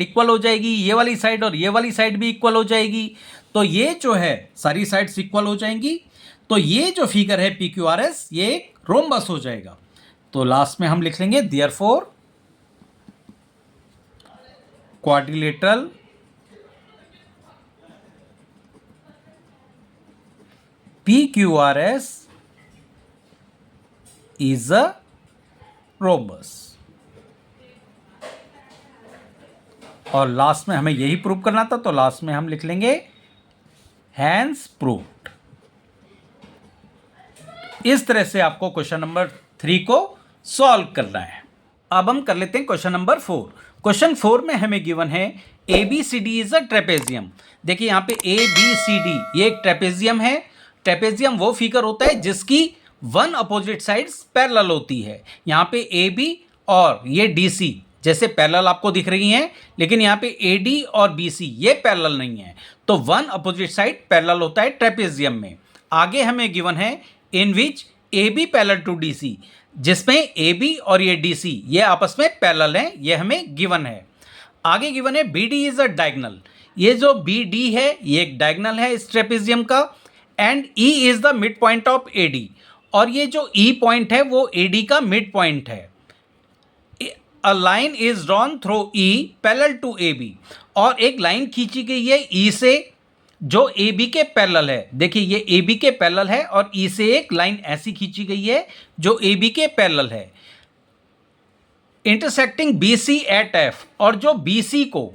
इक्वल हो जाएगी, ये वाली साइड और ये वाली साइड भी इक्वल हो जाएगी, तो ये जो है सारी साइड्स इक्वल हो जाएंगी। तो ये जो फिगर है पी क्यू आर एस ये एक रोम्बस हो जाएगा। तो लास्ट में हम लिख लेंगे therefore quadrilateral PQRS is a rhombus। और लास्ट में हमें यही प्रूव करना था, तो लास्ट में हम लिख लेंगे हैंस प्रूव्ड। इस तरह से आपको क्वेश्चन नंबर 3 को सॉल्व करना है। अब हम कर लेते हैं क्वेश्चन नंबर 4। क्वेश्चन 4 में हमें गिवन है A B C D is a trapezium. देखिए यहाँ पे ए बी सी डी ये एक ट्रेपेजियम है। ट्रेपेजियम वो फिगर होता है जिसकी वन अपोजिट साइड्स पैरेलल होती है। यहाँ पे ए बी और ये डी सी जैसे पैरेलल आपको दिख रही हैं, लेकिन यहाँ पे ए डी और बी सी ये पैरेलल नहीं है, तो वन अपोजिट साइड पैरेलल होता है ट्रेपेजियम में। आगे हमें गिवन है in which A B parallel to D C, जिसमें ए बी और ये डी सी ये आपस में पैरेलल हैं, ये हमें गिवन है। आगे गिवन है B D is a diagonal. ये जो बी डी है ये एक डायगोनल है इस ट्रेपेजियम का, and E is the mid point of A D, और ये जो ई पॉइंट है वो ए डी का मिड पॉइंट है। A line is drawn through E parallel to A B, और एक लाइन खींची गई है ई से जो ए बी के पैरेलल है। देखिए ये ए बी के पैरेलल है और ई से एक लाइन ऐसी खींची गई है जो ए बी के पैरेलल है, intersecting B C at F, और जो बी सी को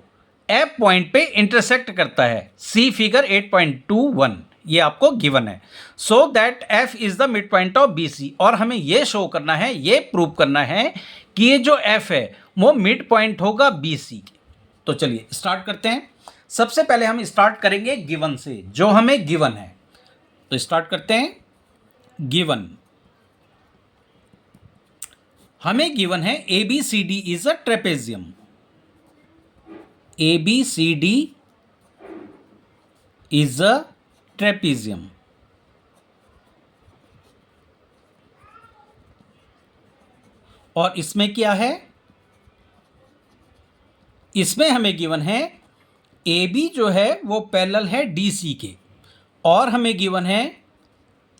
एफ पॉइंट पे इंटरसेक्ट करता है। सी फिगर 8.21 ये आपको गिवन है। So that F is the mid point of B C, और हमें ये शो करना है, ये प्रूव करना है कि ये जो एफ है वो मिड पॉइंट होगा बी सी के। तो चलिए स्टार्ट करते हैं। सबसे पहले हम स्टार्ट करेंगे गिवन से, जो हमें गिवन है। तो स्टार्ट करते हैं गिवन। हमें गिवन है A B C D is a trapezium. A B C D is a trapezium. और इसमें क्या है, इसमें हमें गिवन है ए बी जो है वो पैरेलल है डी सी के, और हमें गिवन है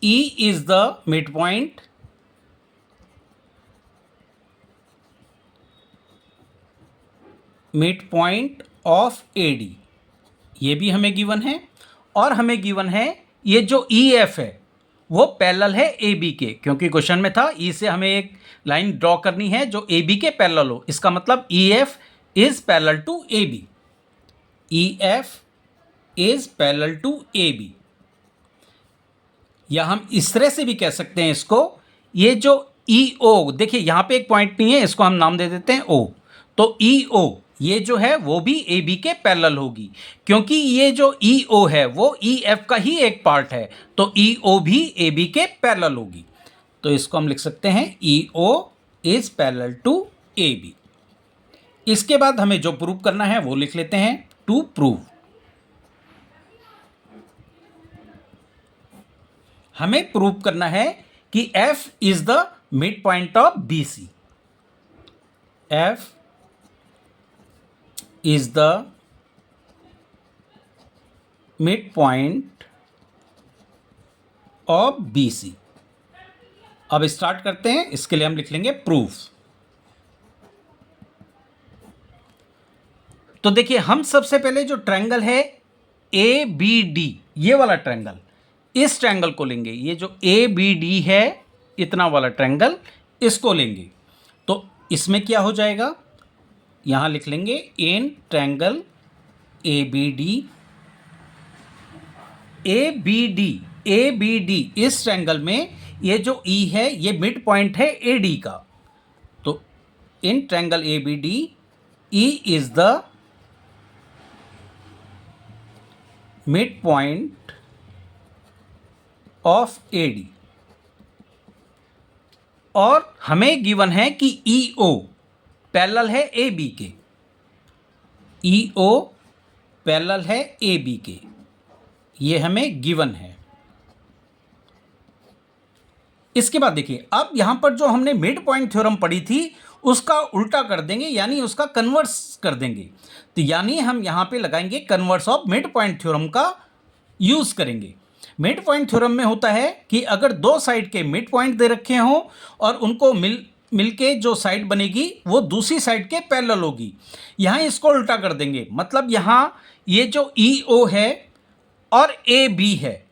ई is the mid point, mid point of A D, ये भी हमें गिवन है। और हमें गिवन है ये जो ई एफ है वो पैरेलल है ए बी के, क्योंकि क्वेश्चन में था ई से हमें एक लाइन ड्रॉ करनी है जो ए बी के पैरेलल हो, इसका मतलब E F is parallel to A B. EF is parallel to AB। या हम इस तरह से भी कह सकते हैं इसको, ये जो EO, देखिए यहां पे एक पॉइंट नहीं है, इसको हम नाम दे देते हैं O। तो EO ये जो है वो भी AB के पैरेलल होगी, क्योंकि ये जो EO है वो EF का ही एक पार्ट है, तो EO भी AB के पैरेलल होगी। तो इसको हम लिख सकते हैं EO is parallel to AB। इसके बाद हमें जो प्रूव करना है वो लिख लेते हैं, टू प्रूव। हमें प्रूव करना है कि F is the mid point of BC। F is the mid point of BC। अब स्टार्ट करते हैं, इसके लिए हम लिख लेंगे प्रूफ। तो देखिए हम सबसे पहले जो ट्रायंगल है ABD, ये वाला ट्रायंगल, इस ट्रायंगल को लेंगे। ये जो ABD है, इतना वाला ट्रायंगल, इसको लेंगे। तो इसमें क्या हो जाएगा, यहां लिख लेंगे इन ट्रायंगल ABD। ABD इस ट्रायंगल में ये जो E है ये मिड पॉइंट है AD का। तो in triangle ABD E is the mid point of AD। और हमें गिवन है कि EO पैरेलल है AB के। EO पैरेलल है AB के, ये हमें गिवन है। इसके बाद देखिए, अब यहां पर जो हमने मिड पॉइंट थ्योरम पढ़ी थी उसका उल्टा कर देंगे, यानी उसका कन्वर्स कर देंगे। तो यानी हम यहां पे लगाएंगे converse of mid point theorem का यूज करेंगे। मिड पॉइंट थ्योरम में होता है कि अगर दो साइड के मिड पॉइंट दे रखे हों और उनको मिलके जो साइड बनेगी वो दूसरी साइड के पैरेलल होगी। यहां इसको उल्टा कर देंगे, मतलब यहां ये जो EO है और AB है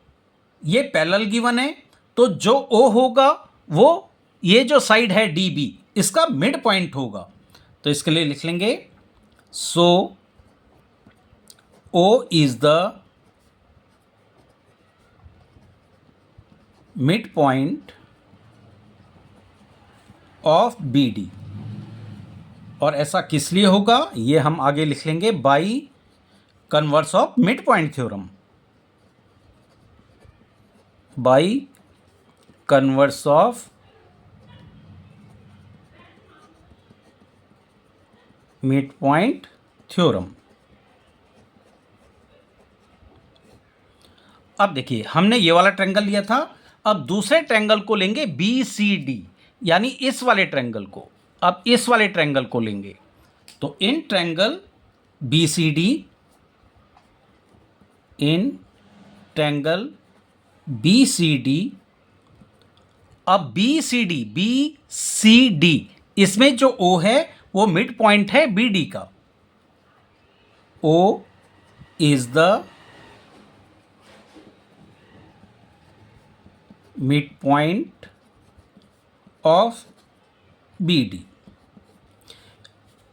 ये पैरेलल गिवन है, तो जो O होगा वो ये जो साइड है DB इसका मिड पॉइंट होगा। तो इसके लिए लिख लेंगे सो O is the mid point of BD। और ऐसा किस लिए होगा ये हम आगे लिख लेंगे by converse of mid point theorem. By converse of mid point theorem. अब देखिए हमने ये वाला ट्रायंगल लिया था, अब दूसरे ट्रायंगल को लेंगे BCD, यानी इस वाले ट्रायंगल को। अब इस वाले ट्रायंगल को लेंगे, तो in triangle BCD, in triangle BCD। अब BCD इसमें जो O है वो मिड पॉइंट है BD का। O is the mid point of BD।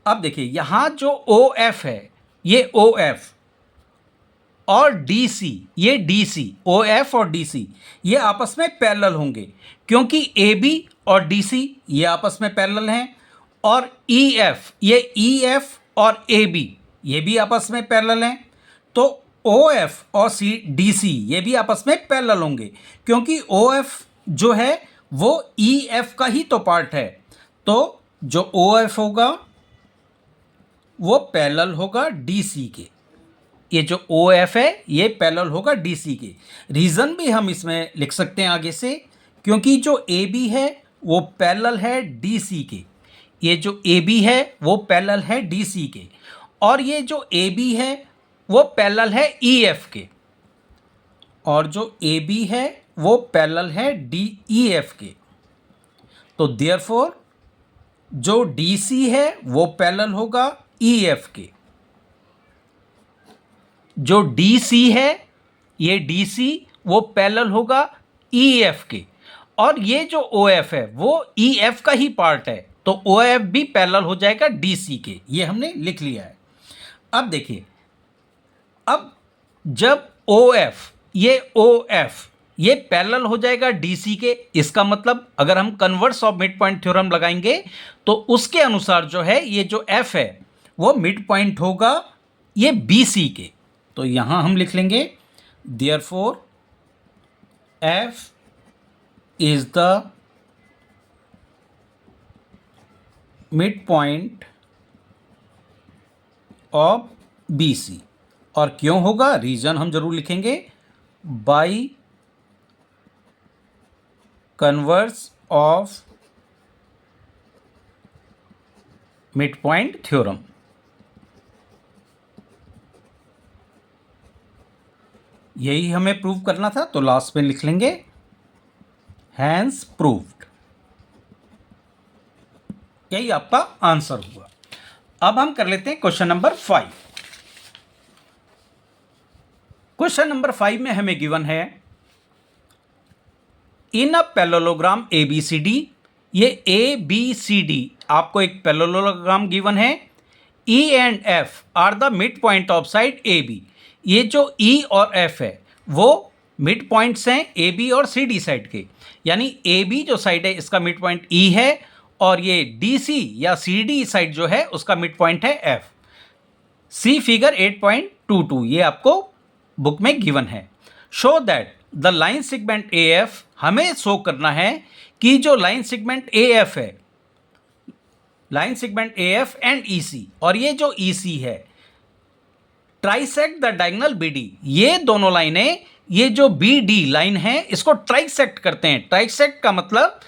अब देखिए यहां जो OF है, ये OF और DC, ये DC, OF और DC ये आपस में पैरेलल होंगे, क्योंकि AB और DC ये आपस में पैरेलल हैं। और EF, ये EF और AB ये भी आपस में पैरेलल हैं। तो OF और DC ये भी आपस में पैरेलल होंगे, क्योंकि OF जो है वो EF का ही तो पार्ट है। तो जो OF होगा वो पैरेलल होगा DC के। ये जो OF है ये पैरेलल होगा DC के। रीज़न भी हम इसमें लिख सकते हैं आगे से, क्योंकि जो AB है वो पैरेलल है DC के। ये जो AB है वो पैरेलल है DC के, और ये जो AB है वो पैरेलल है EF के, और जो AB है वो पैरेलल है EF के। तो देयरफॉर जो DC है वो पैरेलल होगा EF के। जो DC है, ये DC वो पैरेलल होगा EF के, और ये जो OF है वो EF का ही पार्ट है, तो OF भी पैरेलल हो जाएगा DC के। ये हमने लिख लिया है। अब देखिए अब जब ओ एफ ये पैरेलल हो जाएगा डीसी के, इसका मतलब अगर हम converse of mid point theorem लगाएंगे तो उसके अनुसार जो है ये जो एफ है वो मिड पॉइंट होगा ये बीसी के। तो यहां हम लिख लेंगे therefore F is the mid point of BC। और क्यों होगा, रीजन हम जरूर लिखेंगे, by converse of mid point theorem. यही हमें प्रूव करना था, तो लास्ट में लिख लेंगे हैंस प्रूव्ड। यही आपका आंसर हुआ। अब हम कर लेते हैं क्वेश्चन नंबर 5। क्वेश्चन नंबर 5 में हमें गिवन है इन अ पैरेललोग्राम ABCD, ये ABCD आपको एक पैरेललोग्राम गिवन है। E and F are the mid point of side AB। ये जो E और F है वो मिड पॉइंट्स हैं AB और CD साइड के, यानी AB जो साइड है इसका मिड पॉइंट E है और ये DC या CD साइड जो है उसका मिड पॉइंट है F। सी फिगर 8.22 ये आपको बुक में गिवन है। Show that the line segment AF, हमें शो करना है कि जो लाइन सेगमेंट AF है, line segment AF and EC, और ये जो EC है ट्राइसेक्ट द डायगोनल BD। ये दोनों लाइनें, ये जो BD लाइन है इसको ट्राइसेक्ट करते हैं। ट्राइसेक्ट का मतलब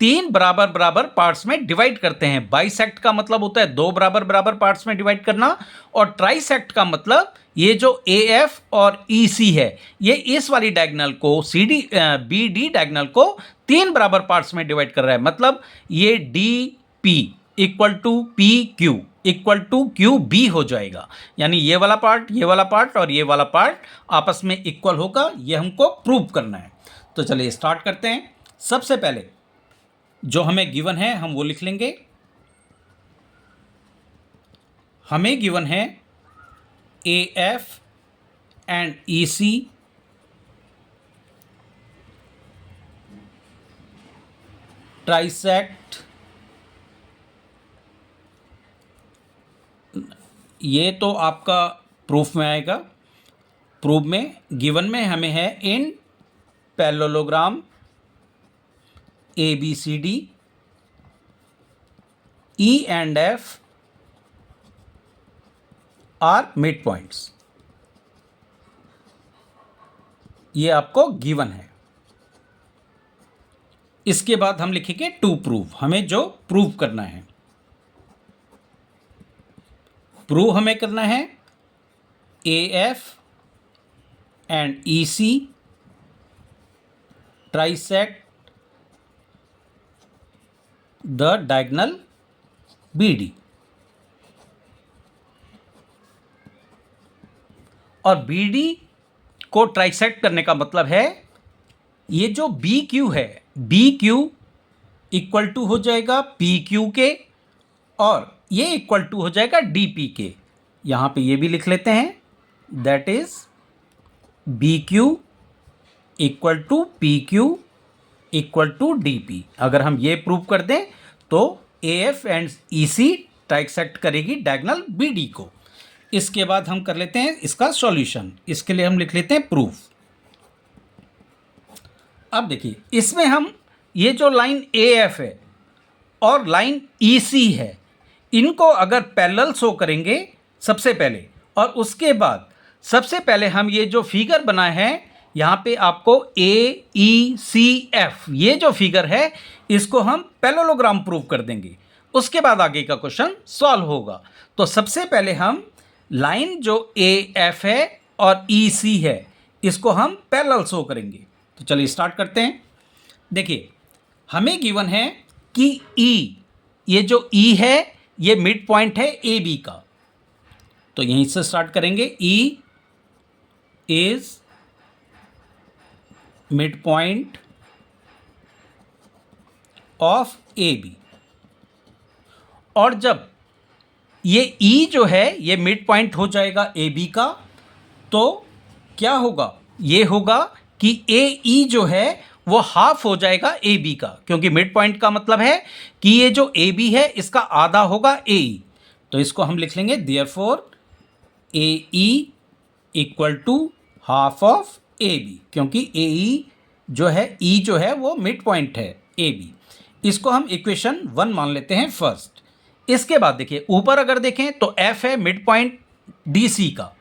3 बराबर बराबर पार्ट्स में डिवाइड करते हैं। बाइसेक्ट का मतलब होता है 2 बराबर बराबर पार्ट्स में डिवाइड करना, और ट्राइसेक्ट का मतलब ये जो AF और EC है ये इस वाली डायगोनल को BD डायगोनल को 3 बराबर पार्ट्स में डिवाइड कर रहा है। मतलब ये DP equal to PQ equal to QB हो जाएगा, यानी ये वाला पार्ट और ये वाला पार्ट आपस में इक्वल होगा। ये हमको प्रूव करना है। तो चलिए स्टार्ट करते हैं। सबसे पहले जो हमें गिवन है हम वो लिख लेंगे। हमें गिवन है AF एंड EC ट्राइसेक्ट, ये तो आपका प्रूफ में आएगा। प्रूफ में गिवन में हमें है in parallelogram ABCD E and F are mid points, ये आपको गिवन है। इसके बाद हम लिखेंगे टू प्रूव, हमें जो प्रूव करना है। प्रूव हमें करना है AF and EC trisect the diagonal BD। और BD को ट्राइसेक्ट करने का मतलब है ये जो BQ है, BQ इक्वल टू हो जाएगा PQ के, और ये इक्वल टू हो जाएगा DP के। यहाँ पे ये भी लिख लेते हैं, that is BQ equal to PQ equal to DP। अगर हम ये प्रूव कर दें तो AF एंड EC ट्राइसेक्ट करेगी डायगोनल BD को। इसके बाद हम कर लेते हैं इसका सॉल्यूशन। इसके लिए हम लिख लेते हैं प्रूफ। अब देखिए इसमें हम ये जो लाइन AF है और लाइन EC है इनको अगर पैरेलल शो करेंगे सबसे पहले, और उसके बाद सबसे पहले हम ये जो फिगर बनाए हैं यहाँ पे आपको AECF ये जो फिगर है इसको हम पैरेललोग्राम प्रूव कर देंगे। उसके बाद आगे का क्वेश्चन सॉल्व होगा। तो सबसे पहले हम लाइन जो AF है और EC है इसको हम पैरेलल शो करेंगे। तो चलिए स्टार्ट करते हैं। देखिए हमें गिवन है कि E, ये जो E है ये मिड पॉइंट है AB का। तो यहीं से स्टार्ट करेंगे। E is mid point of AB। और जब ये E जो है ये मिड पॉइंट हो जाएगा AB का, तो क्या होगा, ये होगा कि ए ई जो है वो हाफ हो जाएगा ए बी का, क्योंकि मिड पॉइंट का मतलब है कि ये जो ए बी है इसका आधा होगा ए ई। तो इसको हम लिख लेंगे therefore A E equal to half of A B, क्योंकि ए ई जो है, ई जो है वो मिड पॉइंट है ए बी। इसको हम इक्वेशन 1 मान लेते हैं फर्स्ट। इसके बाद देखिए ऊपर अगर देखें तो एफ है मिड पॉइंट डी सी का।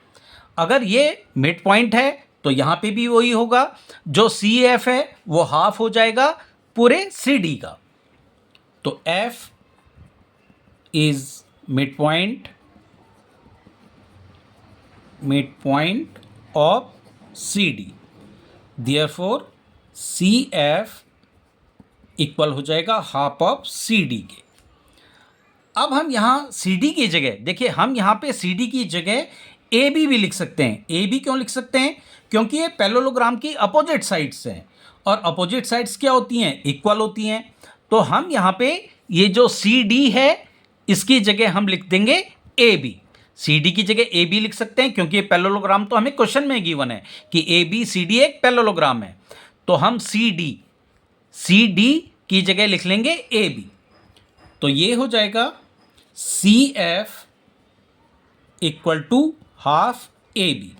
अगर ये मिड पॉइंट है तो यहाँ पे भी वही होगा, जो सी एफ है वो हाफ हो जाएगा पूरे सी डी का। तो F is mid point of C D, therefore C F equal हो जाएगा हाफ ऑफ सी डी के। अब हम यहाँ सी डी की जगह देखिए, हम यहाँ पे सी डी की जगह ए बी भी लिख सकते हैं। ए बी क्यों लिख सकते हैं, क्योंकि ये पैरेललोग्राम की अपोजिट साइड्स हैं, और अपोजिट साइड्स क्या होती हैं, इक्वल होती हैं। तो हम यहाँ पे ये जो सी डी है इसकी जगह हम लिख देंगे ए बी। सी डी की जगह ए बी लिख सकते हैं, क्योंकि ये पैरेललोग्राम तो हमें क्वेश्चन में गिवन है कि ए बी सी डी एक पैरेललोग्राम है। तो हम सी डी की जगह लिख लेंगे ए बी। तो ये हो जाएगा C F equal to half A B.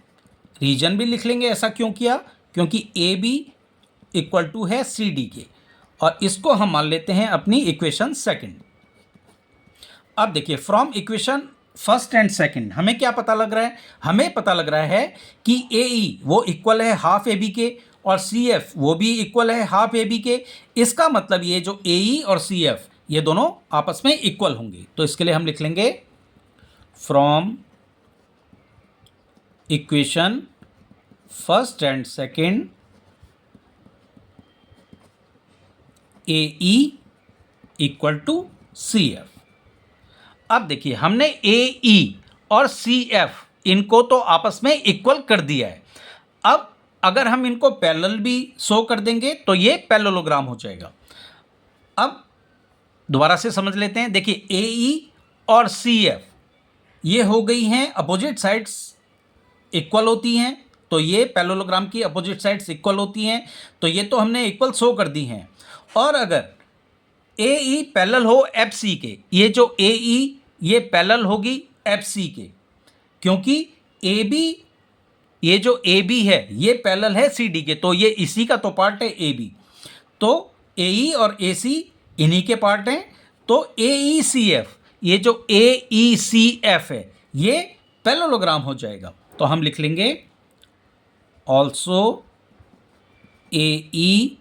Reason भी लिख लेंगे, ऐसा क्यों किया, क्योंकि ए बी इक्वल टू है सी डी के, और इसको हम मान लेते हैं अपनी इक्वेशन सेकंड। अब देखिए from equation first and second हमें क्या पता लग रहा है, हमें पता लग रहा है कि ए ई वो इक्वल है हाफ ए बी के, और सी एफ वो भी इक्वल है हाफ ए बी के। इसका मतलब ये जो ए ई और सी एफ ये दोनों आपस में इक्वल होंगे। तो इसके लिए हम लिख लेंगे from equation first and second A E equal to C F. अब देखिए हमने ए ई और सी एफ इनको तो आपस में इक्वल कर दिया है। अब अगर हम इनको पैरेलल भी शो कर देंगे तो ये पैरेललोग्राम हो जाएगा। अब दोबारा से समझ लेते हैं, देखिए ए ई और सी एफ ये हो गई हैं अपोजिट साइड्स, इक्वल होती हैं, तो ये पैरेललोग्राम की अपोजिट साइड्स इक्वल होती हैं, तो ये तो हमने इक्वल शो कर दी हैं। और अगर ए ई पैरेलल हो एफ सी के, ये जो ए ई ये पैरेलल होगी एफ सी के, क्योंकि ए बी ये जो ए बी है ये पैरेलल है सी डी के, तो ये इसी का तो पार्ट है ए बी। तो ए ई और ए सी इन्हीं के पार्ट हैं। तो ए ई सी एफ ये जो ए ई सी एफ है ये पैरेललोग्राम हो जाएगा। तो हम लिख लेंगे also A E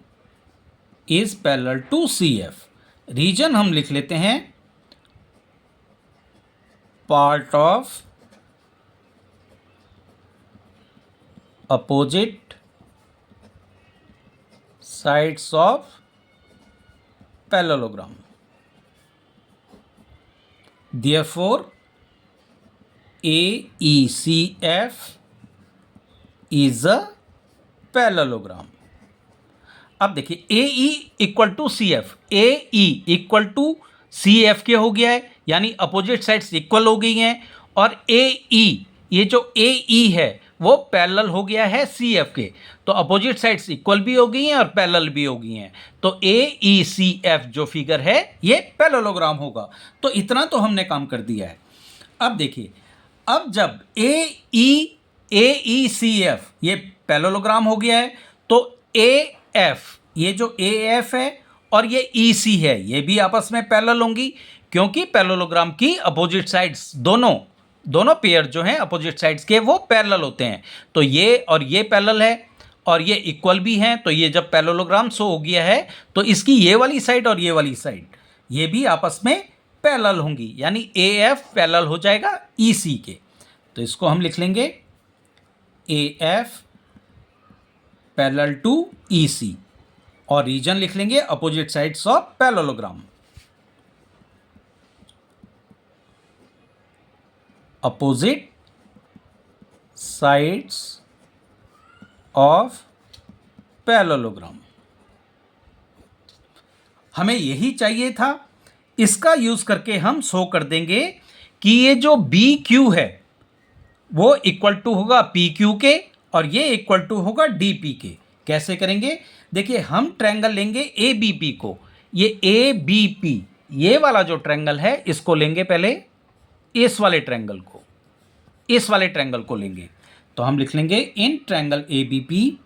is parallel to C F. Reason हम लिख लेते हैं part of opposite sides of parallelogram, therefore AECF is a parallelogram। अब देखिए AE equal to C F, AE equal to C F के हो गया है, यानी अपोजिट साइड्स इक्वल हो गई हैं, और AE ये जो AE है वो पैरेलल हो गया है सी एफ के, तो अपोजिट साइड्स इक्वल भी हो गई हैं और पैरेलल भी हो गई हैं। तो ए ई सी एफ जो फिगर है ये पैरेललोग्राम होगा। तो इतना तो हमने काम कर दिया है। अब देखिए, अब जब ए ई सी एफ ये पैरेललोग्राम हो गया है, तो ए एफ ये जो ए एफ है और ये ई सी है ये भी आपस में पैरेलल होंगी, क्योंकि पैरेललोग्राम की अपोजिट साइड्स दोनों पेयर जो हैं अपोजिट साइड्स के वो पैरेलल होते हैं। तो ये और ये पैरेलल है और ये इक्वल भी हैं, तो ये जब पैरेललोग्राम शो हो गया है तो इसकी ये वाली साइड और ये वाली साइड ये भी आपस में पैरेलल होंगी, यानी ए एफ पैरेलल हो जाएगा ई सी के। तो इसको हम लिख लेंगे ए एफ पैरेलल टू ई सी, और रीजन लिख लेंगे opposite sides of parallelogram. Opposite sides of parallelogram, हमें यही चाहिए था। इसका यूज करके हम शो कर देंगे कि ये जो बी क्यू है वो इक्वल टू होगा पी क्यू के और ये इक्वल टू होगा डी पी के। कैसे करेंगे? देखिए, हम ट्रायंगल लेंगे ए बी पी को। ये ए बी पी, ये वाला जो ट्रायंगल है इसको लेंगे पहले, इस वाले ट्रायंगल को, इस वाले ट्रायंगल को लेंगे। तो हम लिख लेंगे in triangle A B P,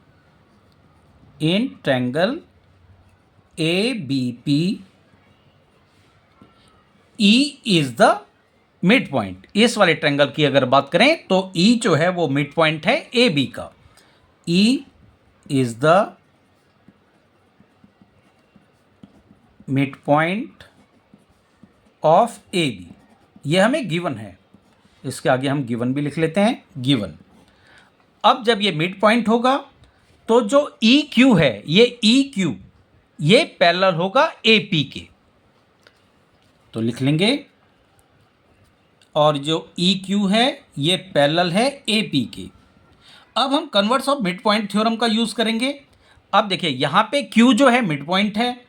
in triangle A B P E is the mid point. इस वाले ट्रायंगल की अगर बात करें तो ई जो है वो मिड पॉइंट है ए बी का। E is the mid point of A B, ये हमें गिवन है। इसके आगे हम गिवन भी लिख लेते हैं, गिवन। अब जब ये मिड पॉइंट होगा तो जो ई क्यू है, ये ई क्यू ये पैरेलल होगा ए पी के, तो लिख लेंगे। और जो ई क्यू है ये पैरेलल है ए पी के। अब हम converse of mid point theorem का यूज़ करेंगे। अब देखिए, यहाँ पे क्यू जो है मिड पॉइंट है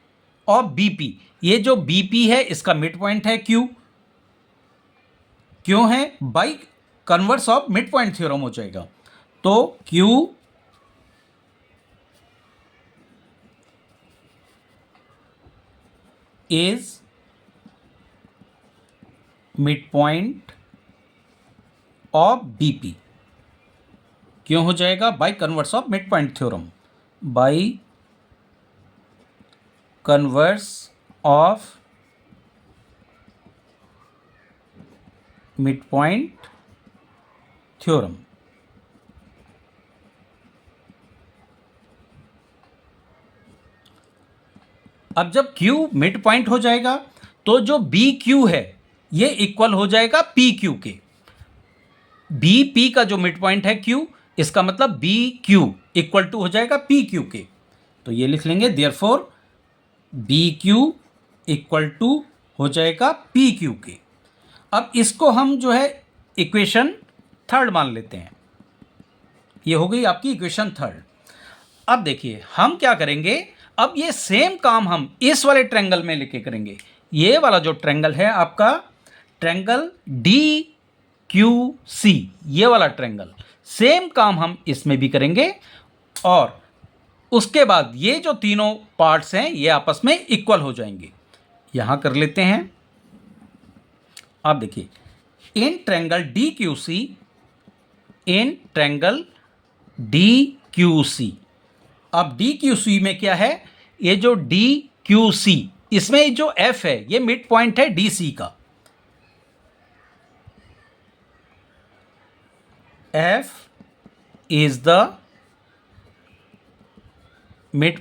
और बी पी, ये जो बी पी है इसका मिड पॉइंट है क्यू। क्यों है? By converse of mid point theorem हो जाएगा। तो Q is mid point of B P. क्यों हो जाएगा? By converse of mid point theorem, by converse of mid point theorem. अब जब Q मिड पॉइंट हो जाएगा तो जो बी क्यू है ये इक्वल हो जाएगा पी क्यू के। बी पी का जो मिड पॉइंट है Q, इसका मतलब बी क्यू इक्वल टू हो जाएगा पी क्यू के। तो ये लिख लेंगे, therefore B Q equal to हो जाएगा पी क्यू के। अब इसको हम जो है इक्वेशन थर्ड मान लेते हैं। ये हो गई आपकी इक्वेशन थर्ड। अब देखिए हम क्या करेंगे, अब ये सेम काम हम इस वाले ट्रायंगल में लेके करेंगे। ये वाला जो ट्रायंगल है आपका ट्रायंगल डी क्यू सी, ये वाला ट्रायंगल, सेम काम हम इसमें भी करेंगे। और उसके बाद ये जो तीनों पार्ट्स हैं ये आपस में इक्वल हो जाएंगे। यहां कर लेते हैं। अब देखिए, in triangle D Q C, in triangle D Q C. अब डी क्यू सी में क्या है, ये जो डी क्यू सी, इसमें जो एफ है ये मिड पॉइंट है डी सी का। F is the mid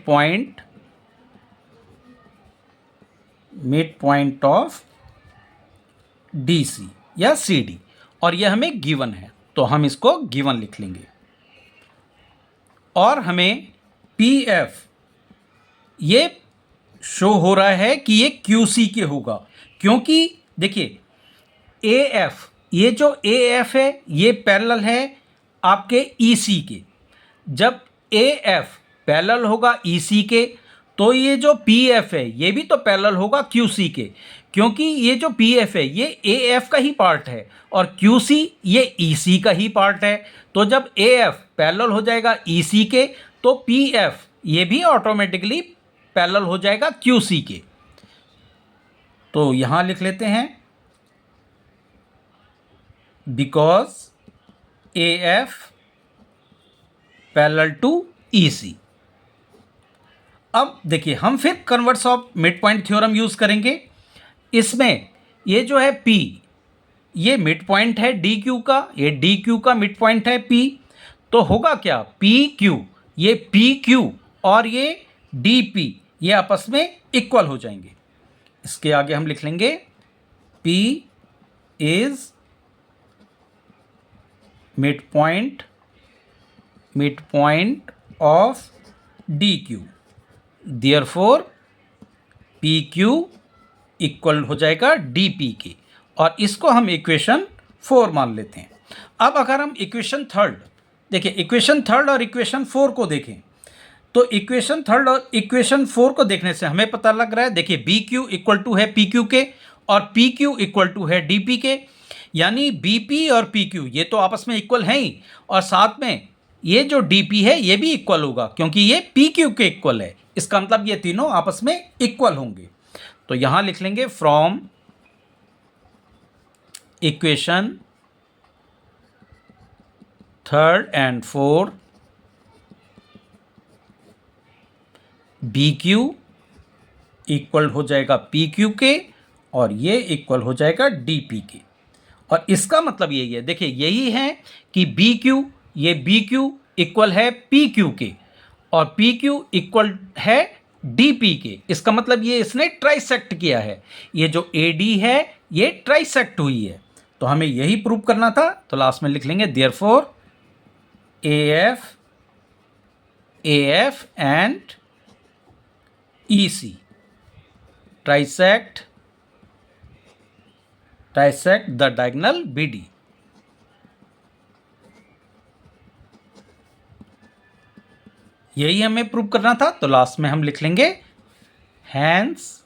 point of D C या सी डी, और यह हमें गिवन है तो हम इसको गिवन लिख लेंगे। और हमें पी एफ ये शो हो रहा है कि ये क्यू सी के होगा, क्योंकि देखिए ए एफ, ये जो ए एफ है ये पैरेलल है आपके ई सी के। जब ए एफ पैरेलल होगा ई सी के तो ये जो पी एफ है ये भी तो पैरेलल होगा क्यू सी के, क्योंकि ये जो पी एफ है ये ए एफ का ही पार्ट है और क्यू सी ये ई सी का ही पार्ट है। तो जब ए एफ पैरेलल हो जाएगा ई सी के तो पी एफ ये भी ऑटोमेटिकली पैरेलल हो जाएगा क्यू सी के। तो यहां लिख लेते हैं, because A F parallel to E C. अब देखिए हम फिर converse of mid point theorem use करेंगे। इसमें ये जो है P, ये मिड पॉइंट है डी क्यू का, ये डी क्यू का मिड पॉइंट है P। तो होगा क्या, पी क्यू, ये पी क्यू और ये डी पी ये आपस में इक्वल हो जाएंगे। इसके आगे हम लिख लेंगे P is mid point of D Q, therefore P Q equal हो जाएगा डी पी के। और इसको हम इक्वेशन 4 मान लेते हैं। अब अगर हम इक्वेशन थर्ड देखिए, इक्वेशन थर्ड और इक्वेशन 4 को देखें तो इक्वेशन थर्ड और इक्वेशन 4 को देखने से हमें पता लग रहा है, देखिए बी क्यू इक्वल टू है पी क्यू के और पी क्यू इक्वल टू है डी पी के। यानी बीपी और पीक्यू ये तो आपस में इक्वल हैं ही, और साथ में ये जो डीपी है ये भी इक्वल होगा क्योंकि ये पीक्यू के इक्वल है। इसका मतलब ये तीनों आपस में इक्वल होंगे। तो यहां लिख लेंगे from equation third and fourth B Q equal हो जाएगा पी क्यू के और ये इक्वल हो जाएगा डी पी के। और इसका मतलब यही है, देखिए यही है कि बी क्यू, ये बी क्यू इक्वल है पी क्यू के और पी क्यू इक्वल है डी पी के। इसका मतलब ये इसने ट्राइसेक्ट किया है, ये जो ए डी है ये ट्राइसेक्ट हुई है। तो हमें यही प्रूव करना था, तो लास्ट में लिख लेंगे therefore A F and E C trisect the diagonal B D. यही हमें प्रूव करना था, तो लास्ट में हम लिख लेंगे हैंस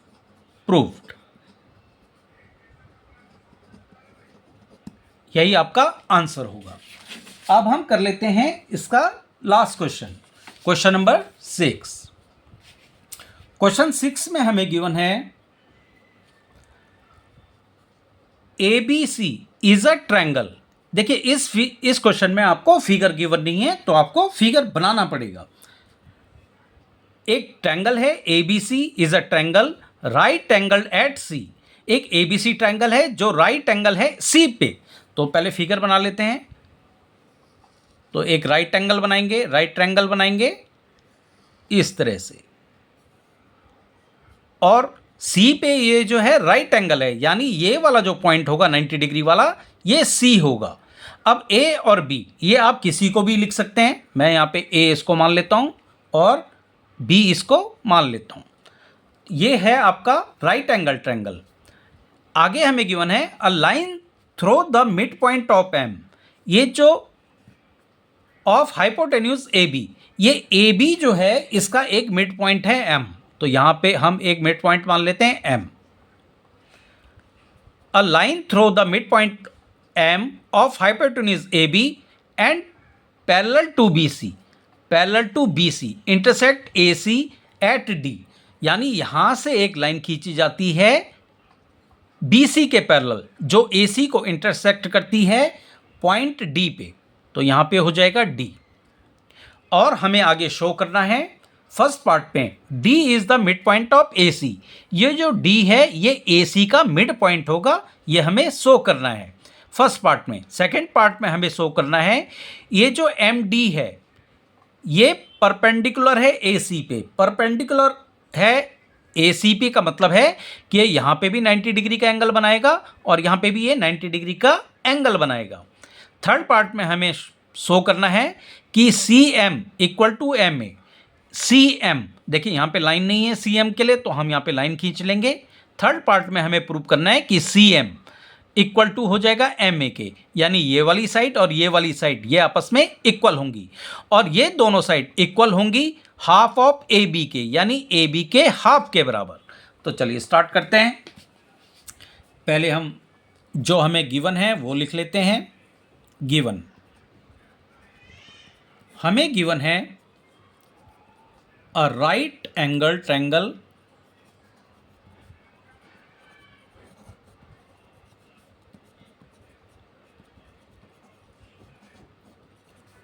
प्रूव्ड। यही आपका आंसर होगा। अब हम कर लेते हैं इसका last question, question number 6। Question 6 में हमें गिवन है ABC इज अ ट्रायंगल। देखिए इस क्वेश्चन में आपको फिगर गिवन नहीं है, तो आपको फिगर बनाना पड़ेगा। एक ट्रायंगल है ABC is a triangle right angle at C। एक ABC ट्रायंगल है जो राइट एंगल है C पे। तो पहले फिगर बना लेते हैं। तो एक राइट एंगल बनाएंगे, राइट ट्रायंगल बनाएंगे इस तरह से, और C पे ये जो है राइट एंगल है, यानी ये वाला जो पॉइंट होगा 90 डिग्री वाला ये C होगा। अब A और B ये आप किसी को भी लिख सकते हैं। मैं यहाँ पे A इसको मान लेता हूँ और B इसको मान लेता हूँ। ये है आपका राइट एंगल ट्रायंगल। आगे हमें गिवन है a line through the mid point of M। ये जो ऑफ हाइपोटेन्यूज AB, ये AB जो है इसका एक मिड पॉइंट है M। तो यहां पे हम एक मिड पॉइंट मान लेते हैं M। A line through the mid point M of hypotenuse AB and parallel to BC intersect AC at D। यानी यहां से एक लाइन खींची जाती है BC के पैरेलल जो AC को इंटरसेक्ट करती है पॉइंट D पे। तो यहां पे हो जाएगा D। और हमें आगे शो करना है फर्स्ट पार्ट पे D is the mid point of AC। ये जो D है ये AC का मिड पॉइंट होगा, ये हमें शो करना है फर्स्ट पार्ट में। सेकंड पार्ट में हमें शो करना है ये जो MD है ये परपेंडिकुलर है AC पे। परपेंडिकुलर है AC पे का मतलब है कि ये यहाँ पे भी 90 डिग्री का एंगल बनाएगा और यहाँ पे भी ये 90 डिग्री का एंगल बनाएगा। थर्ड पार्ट में हमें शो करना है कि CM equal to MA। CM देखिए यहाँ पे लाइन नहीं है CM के लिए, तो हम यहाँ पे लाइन खींच लेंगे। थर्ड पार्ट में हमें प्रूव करना है कि CM इक्वल टू हो जाएगा MA के, यानी ये वाली साइड और ये वाली साइड ये आपस में इक्वल होंगी और ये दोनों साइड इक्वल होंगी हाफ ऑफ AB के, यानी AB के हाफ के बराबर। तो चलिए स्टार्ट करते हैं। पहले हम जो हमें गिवन है वो लिख लेते हैं। गिवन हमें गिवन है a right angle triangle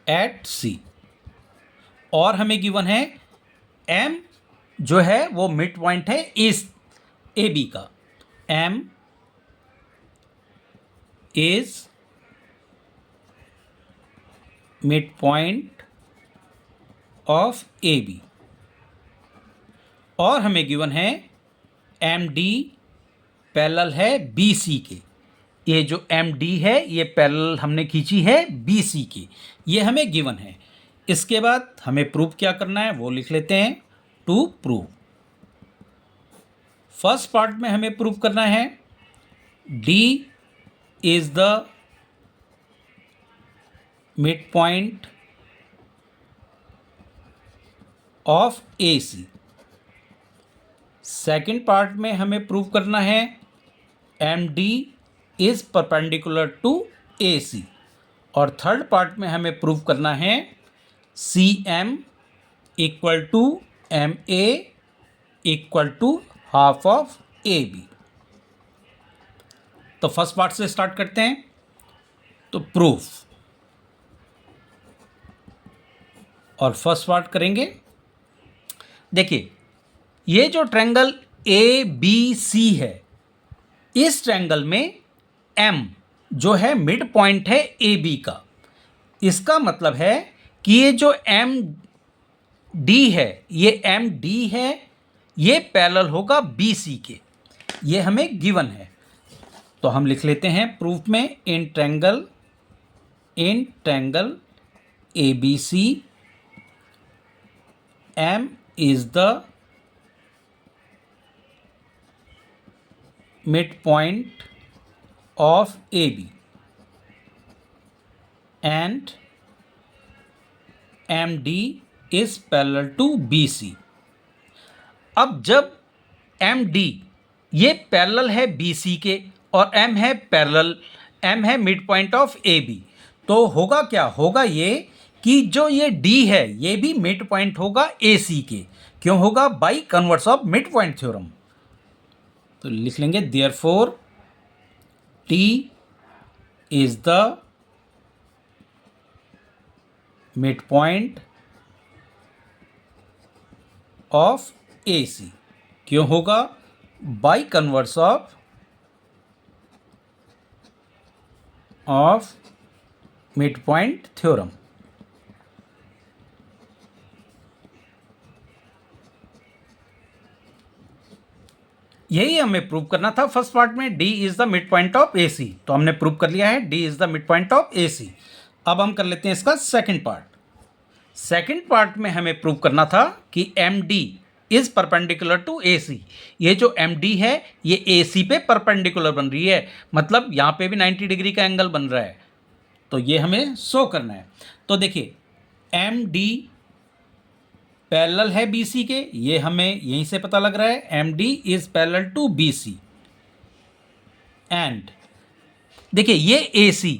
eight C और हमें गिवन है M जो है वो मिड पॉइंट है इस AB का। M is mid point of AB और हमें गिवन है MD पैरेलल है BC के। ये जो MD है ये पैरेलल हमने खींची है BC की, ये हमें गिवन है। इसके बाद हमें प्रूव क्या करना है वो लिख लेते हैं। टू प्रूव फर्स्ट पार्ट में हमें प्रूव करना है D is the mid point of AC। Second part में हमें प्रूव करना है MD is perpendicular to A C. और थर्ड पार्ट में हमें प्रूव करना है C M equal to M A equal to half of A B. तो फर्स्ट पार्ट से स्टार्ट करते हैं। तो प्रूफ, और फर्स्ट पार्ट करेंगे। देखिए, ये जो ट्रायंगल ए बी सी है, इस ट्रायंगल में एम जो है मिड पॉइंट है ए बी का। इसका मतलब है कि ये जो एम डी है, ये एम डी है, ये पैरेलल होगा बी सी के। ये हमें गिवन है। तो हम लिख लेते हैं प्रूफ में, in triangle A B C M is the midpoint of AB and MD is parallel to BC। अब जब MD ये पैरेलल है BC के और M है पैरेलल, M है मिड पॉइंट ऑफ AB, तो होगा क्या? होगा ये कि जो ये D है ये भी मिड पॉइंट होगा AC के। क्यों होगा? By converse of mid point theorem. तो लिख लेंगे therefore T is the mid point of AC। क्यों होगा? By converse of mid point theorem. यही हमें प्रूव करना था फर्स्ट पार्ट में, D is the mid point of AC। तो हमने प्रूव कर लिया है D is the mid point of AC। अब हम कर लेते हैं इसका सेकंड पार्ट। सेकंड पार्ट में हमें प्रूव करना था कि MD is perpendicular to AC। ये जो MD है ये AC पे परपेंडिकुलर बन रही है, मतलब यहाँ पे भी 90 डिग्री का एंगल बन रहा है। तो ये हमें शो करना है। तो देखिए, MD पैरेलल है BC के, ये हमें यहीं से पता लग रहा है। MD is parallel to BC and देखिए ये AC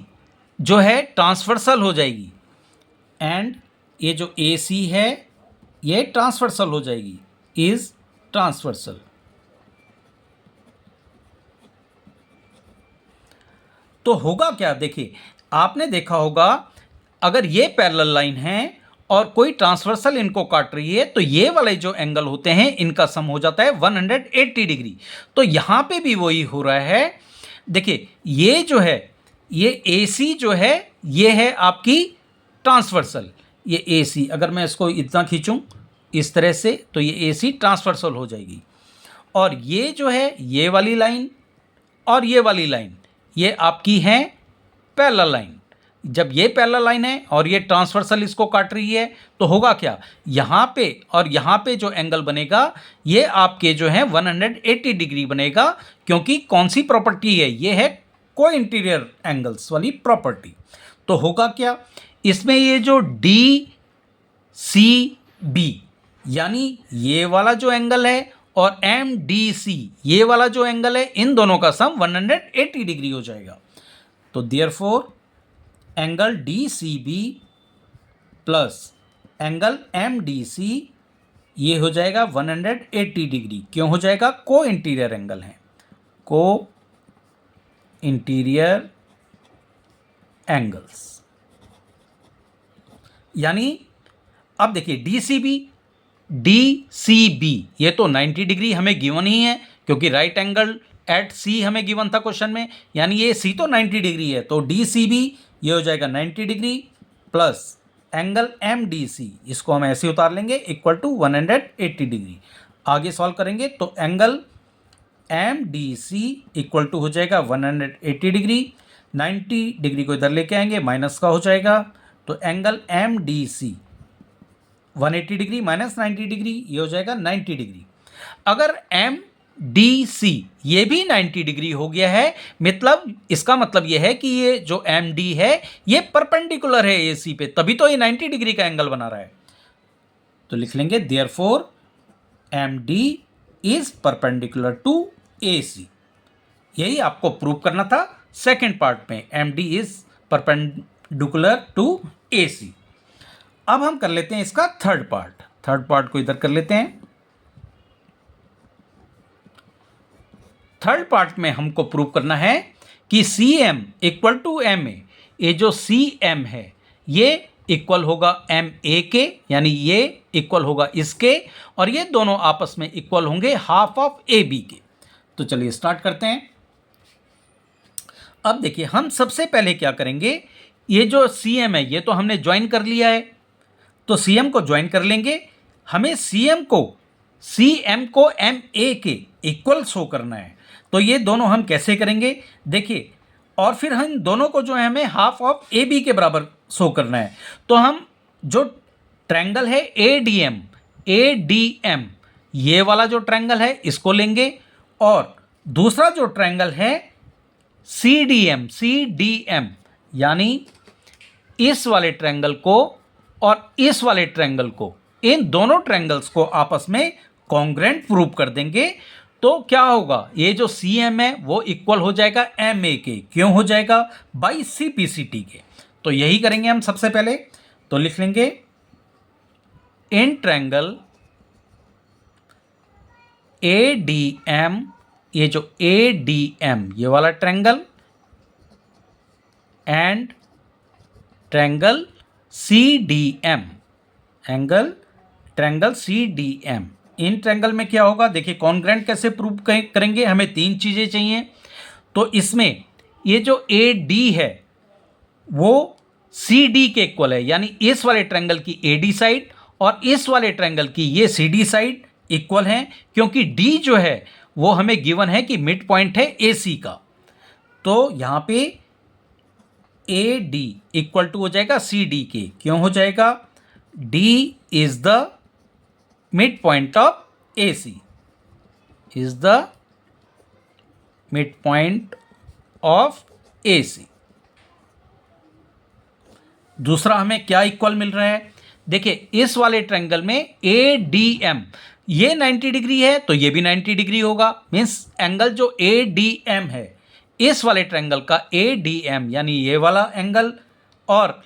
जो है ट्रांसवर्सल हो जाएगी, एंड ये जो AC है ये ट्रांसवर्सल हो जाएगी, इज ट्रांसवर्सल। तो होगा क्या? देखिए, आपने देखा होगा अगर ये पैरेलल लाइन है और कोई ट्रांसवर्सल इनको काट रही है तो ये वाले जो एंगल होते हैं इनका सम हो जाता है 180 डिग्री। तो यहाँ पे भी वही हो रहा है। देखिए, ये जो है ये AC जो है ये है आपकी ट्रांसवर्सल। ये AC अगर मैं इसको इतना खींचूं इस तरह से तो ये AC ट्रांसवर्सल हो जाएगी। और ये जो है ये वाली लाइन और ये वाली लाइन ये आपकी है पैरेलल लाइन। जब ये पैरेलल लाइन है और ये ट्रांसवर्सल इसको काट रही है तो होगा क्या? यहाँ पे और यहाँ पे जो एंगल बनेगा ये आपके जो है 180 डिग्री बनेगा, क्योंकि कौन सी प्रॉपर्टी है? ये है को इंटीरियर एंगल्स वाली प्रॉपर्टी। तो होगा क्या? इसमें ये जो DCB यानी ये वाला जो एंगल है और MDC ये वाला जो एंगल है, इन दोनों का सम 180 डिग्री हो जाएगा। तो therefore angle DCB plus angle MDC ये हो जाएगा 180 डिग्री। क्यों हो जाएगा? को इंटीरियर एंगल है, को इंटीरियर एंगल्स। यानी अब देखिए DCB ये तो 90 डिग्री हमें गिवन ही है, क्योंकि राइट एंगल एट C हमें गिवन था क्वेश्चन में, यानी ये C तो 90 डिग्री है। तो DCB ये हो जाएगा 90 डिग्री प्लस एंगल MDC, इसको हम ऐसे उतार लेंगे, इक्वल टू 180 डिग्री। आगे सॉल्व करेंगे तो एंगल MDC इक्वल टू हो जाएगा 180 डिग्री। 90 डिग्री को इधर लेके आएंगे, माइनस का हो जाएगा। तो angle MDC 180 degree minus 90 degree ये हो जाएगा 90 डिग्री। अगर MDC ये भी 90 डिग्री हो गया है, मतलब इसका मतलब ये है कि ये जो MD है ये परपेंडिकुलर है AC पे, तभी तो ये 90 डिग्री का एंगल बना रहा है। तो लिख लेंगे therefore MD is perpendicular to AC। यही आपको प्रूव करना था सेकेंड पार्ट में M D is perpendicular to A C. अब हम कर लेते हैं इसका थर्ड पार्ट को इधर कर लेते हैं। थर्ड पार्ट में हमको प्रूव करना है कि C M equal to M A, ये जो सी एम है ये इक्वल होगा एम ए के, यानी ये इक्वल होगा इसके, और ये दोनों आपस में इक्वल होंगे हाफ ऑफ ए बी के। तो चलिए स्टार्ट करते हैं। अब देखिए हम सबसे पहले क्या करेंगे, ये जो सी एम है ये तो हमने ज्वाइन कर लिया है, तो सी एम को ज्वाइन कर लेंगे। हमें सी एम को एम ए के इक्वल शो करना है, तो ये दोनों हम कैसे करेंगे देखिए, और फिर हम दोनों को जो है हमें हाफ ऑफ ए बी के बराबर शो करना है। तो हम जो ट्रायंगल है ए डी एम, ये वाला जो ट्रायंगल है इसको लेंगे, और दूसरा जो ट्रायंगल है सी डी एम, यानी इस वाले ट्रायंगल को और इस वाले ट्रायंगल को, इन दोनों ट्रायंगल्स को आपस में कॉन्ग्रेंट प्रूव कर देंगे। तो क्या होगा, ये जो सी एम है वो इक्वल हो जाएगा एम ए के। क्यों हो जाएगा, by C P C T के। तो यही करेंगे हम सबसे पहले, तो लिख लेंगे in triangle A D M, ये जो ए डी एम ये वाला triangle, and triangle C D M, triangle C D M. In triangle में क्या होगा देखिए, कॉन्ग्रेंट कैसे प्रूव करेंगे, हमें तीन चीज़ें चाहिए। तो इसमें ये जो ए डी है वो सी डी के इक्वल है, यानी इस वाले ट्रायंगल की ए डी साइड और इस वाले ट्रायंगल की ये सी डी साइड इक्वल हैं, क्योंकि डी जो है वो हमें गिवन है कि मिड पॉइंट है ए सी का। तो यहाँ पे ए डी इक्वल टू हो जाएगा सी डी के। क्यों हो जाएगा, D is the mid point of A C, is the mid point of A C. दूसरा हमें क्या इक्वल मिल रहा है, देखिए इस वाले ट्रायंगल में ए डी एम ये 90 डिग्री है, तो ये भी 90 डिग्री होगा। मीन्स एंगल जो ए डी एम है इस वाले ट्रायंगल का ए डी एम, यानी ये वाला एंगल, और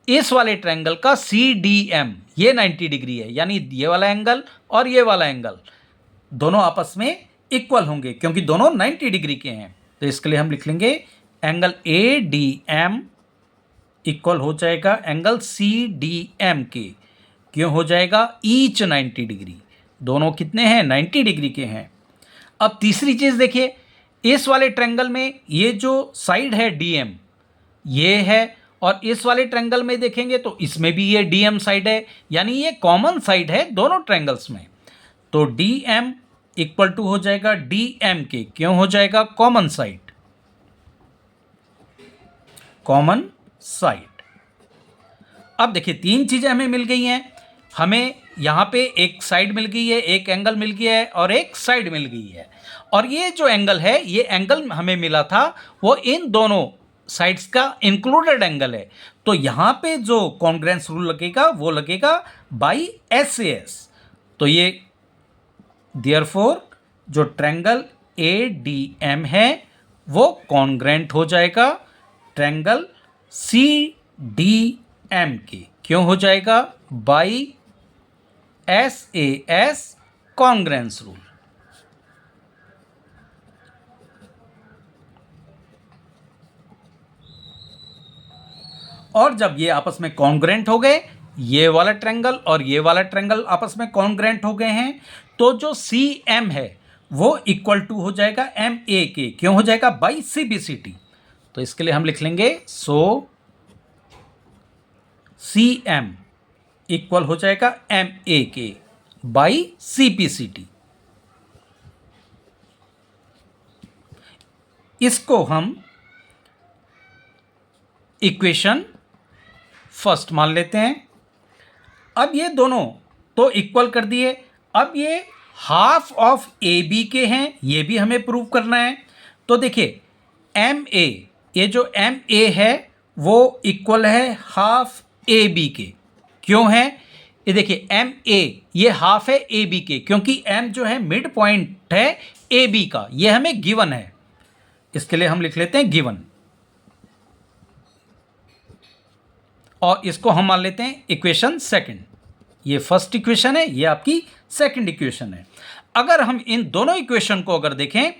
इस वाले ट्रायंगल का सी डी एम ये 90 डिग्री है, यानी ये वाला एंगल और ये वाला एंगल दोनों आपस में इक्वल होंगे, क्योंकि दोनों 90 डिग्री के हैं। तो इसके लिए हम लिख लेंगे angle A D M equal हो जाएगा एंगल सी डी एम के। क्यों हो जाएगा, ईच 90 डिग्री, दोनों कितने हैं 90 डिग्री के हैं। अब तीसरी चीज़ देखिए, इस वाले ट्रायंगल में ये जो साइड है डी एम ये है, और इस वाले ट्रायंगल में देखेंगे तो इसमें भी ये डी एम साइड है, यानी ये कॉमन साइड है दोनों ट्रायंगल्स में। तो डी एम इक्वल टू हो जाएगा डी एम के। क्यों हो जाएगा, कॉमन साइड, कॉमन साइड। अब देखिए तीन चीज़ें हमें मिल गई हैं, हमें यहाँ पे एक साइड मिल गई है, एक एंगल मिल गया है और एक साइड मिल गई है, और ये जो एंगल है ये एंगल हमें मिला था वो इन दोनों साइड्स का इंक्लूडेड एंगल है। तो यहाँ पे जो कॉन्ग्रेंस रूल लगेगा वो लगेगा बाई एस ए एस। तो ये देयरफॉर जो ट्रायंगल ए डी एम है वो कॉन्ग्रेंट हो जाएगा ट्रायंगल सी डी एम के। क्यों हो जाएगा, by S A S congruence rule. और जब ये आपस में कॉन्ग्रेंट हो गए, ये वाला ट्रायंगल और ये वाला ट्रायंगल आपस में कॉन्ग्रेंट हो गए हैं, तो जो सी एम है वो इक्वल टू हो जाएगा एम ए के। क्यों हो जाएगा, by C B C T. तो इसके लिए हम लिख लेंगे सो सी एम इक्वल हो जाएगा एम ए के by C P C T. इसको हम इक्वेशन फर्स्ट मान लेते हैं। अब ये दोनों तो इक्वल कर दिए, अब ये हाफ ऑफ ए बी के हैं, ये भी हमें प्रूव करना है। तो देखिए एम ए, ये जो एम ए है वो इक्वल है हाफ ए बी के। क्यों है, ये देखिए एम ए ये हाफ है ए बी के, क्योंकि एम जो है मिड पॉइंट है ए बी का, ये हमें गिवन है। इसके लिए हम लिख लेते हैं गिवन। और इसको हम मान लेते हैं इक्वेशन सेकंड। ये फर्स्ट इक्वेशन है, ये आपकी सेकंड इक्वेशन है। अगर हम इन दोनों इक्वेशन को अगर देखें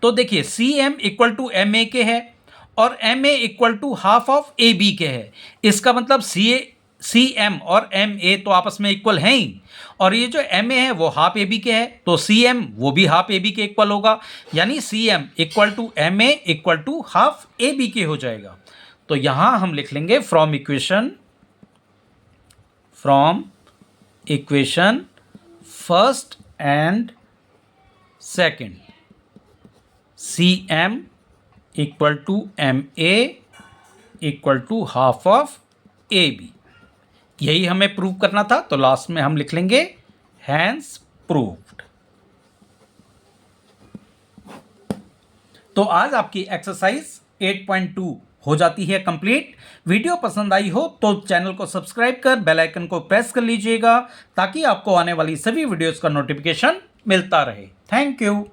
तो देखिए C M equal to M A के है और M A equal to half of A B के है। इसका मतलब सी एम और एम ए तो आपस में इक्वल हैं ही, और ये जो एम ए है वो हाफ ए बी के है, तो सी एम वो भी हाफ ए बी के इक्वल होगा, यानी C M equal to M A equal to half A B के हो जाएगा। तो यहां हम लिख लेंगे from equation first and second C M equal to M A equal to half of A B. यही हमें प्रूव करना था, तो लास्ट में हम लिख लेंगे हैंस प्रूव्ड। तो आज आपकी एक्सरसाइज 8.2 हो जाती है कंप्लीट। वीडियो पसंद आई हो तो चैनल को सब्सक्राइब कर बेल आइकन को प्रेस कर लीजिएगा, ताकि आपको आने वाली सभी वीडियोस का नोटिफिकेशन मिलता रहे। Thank you.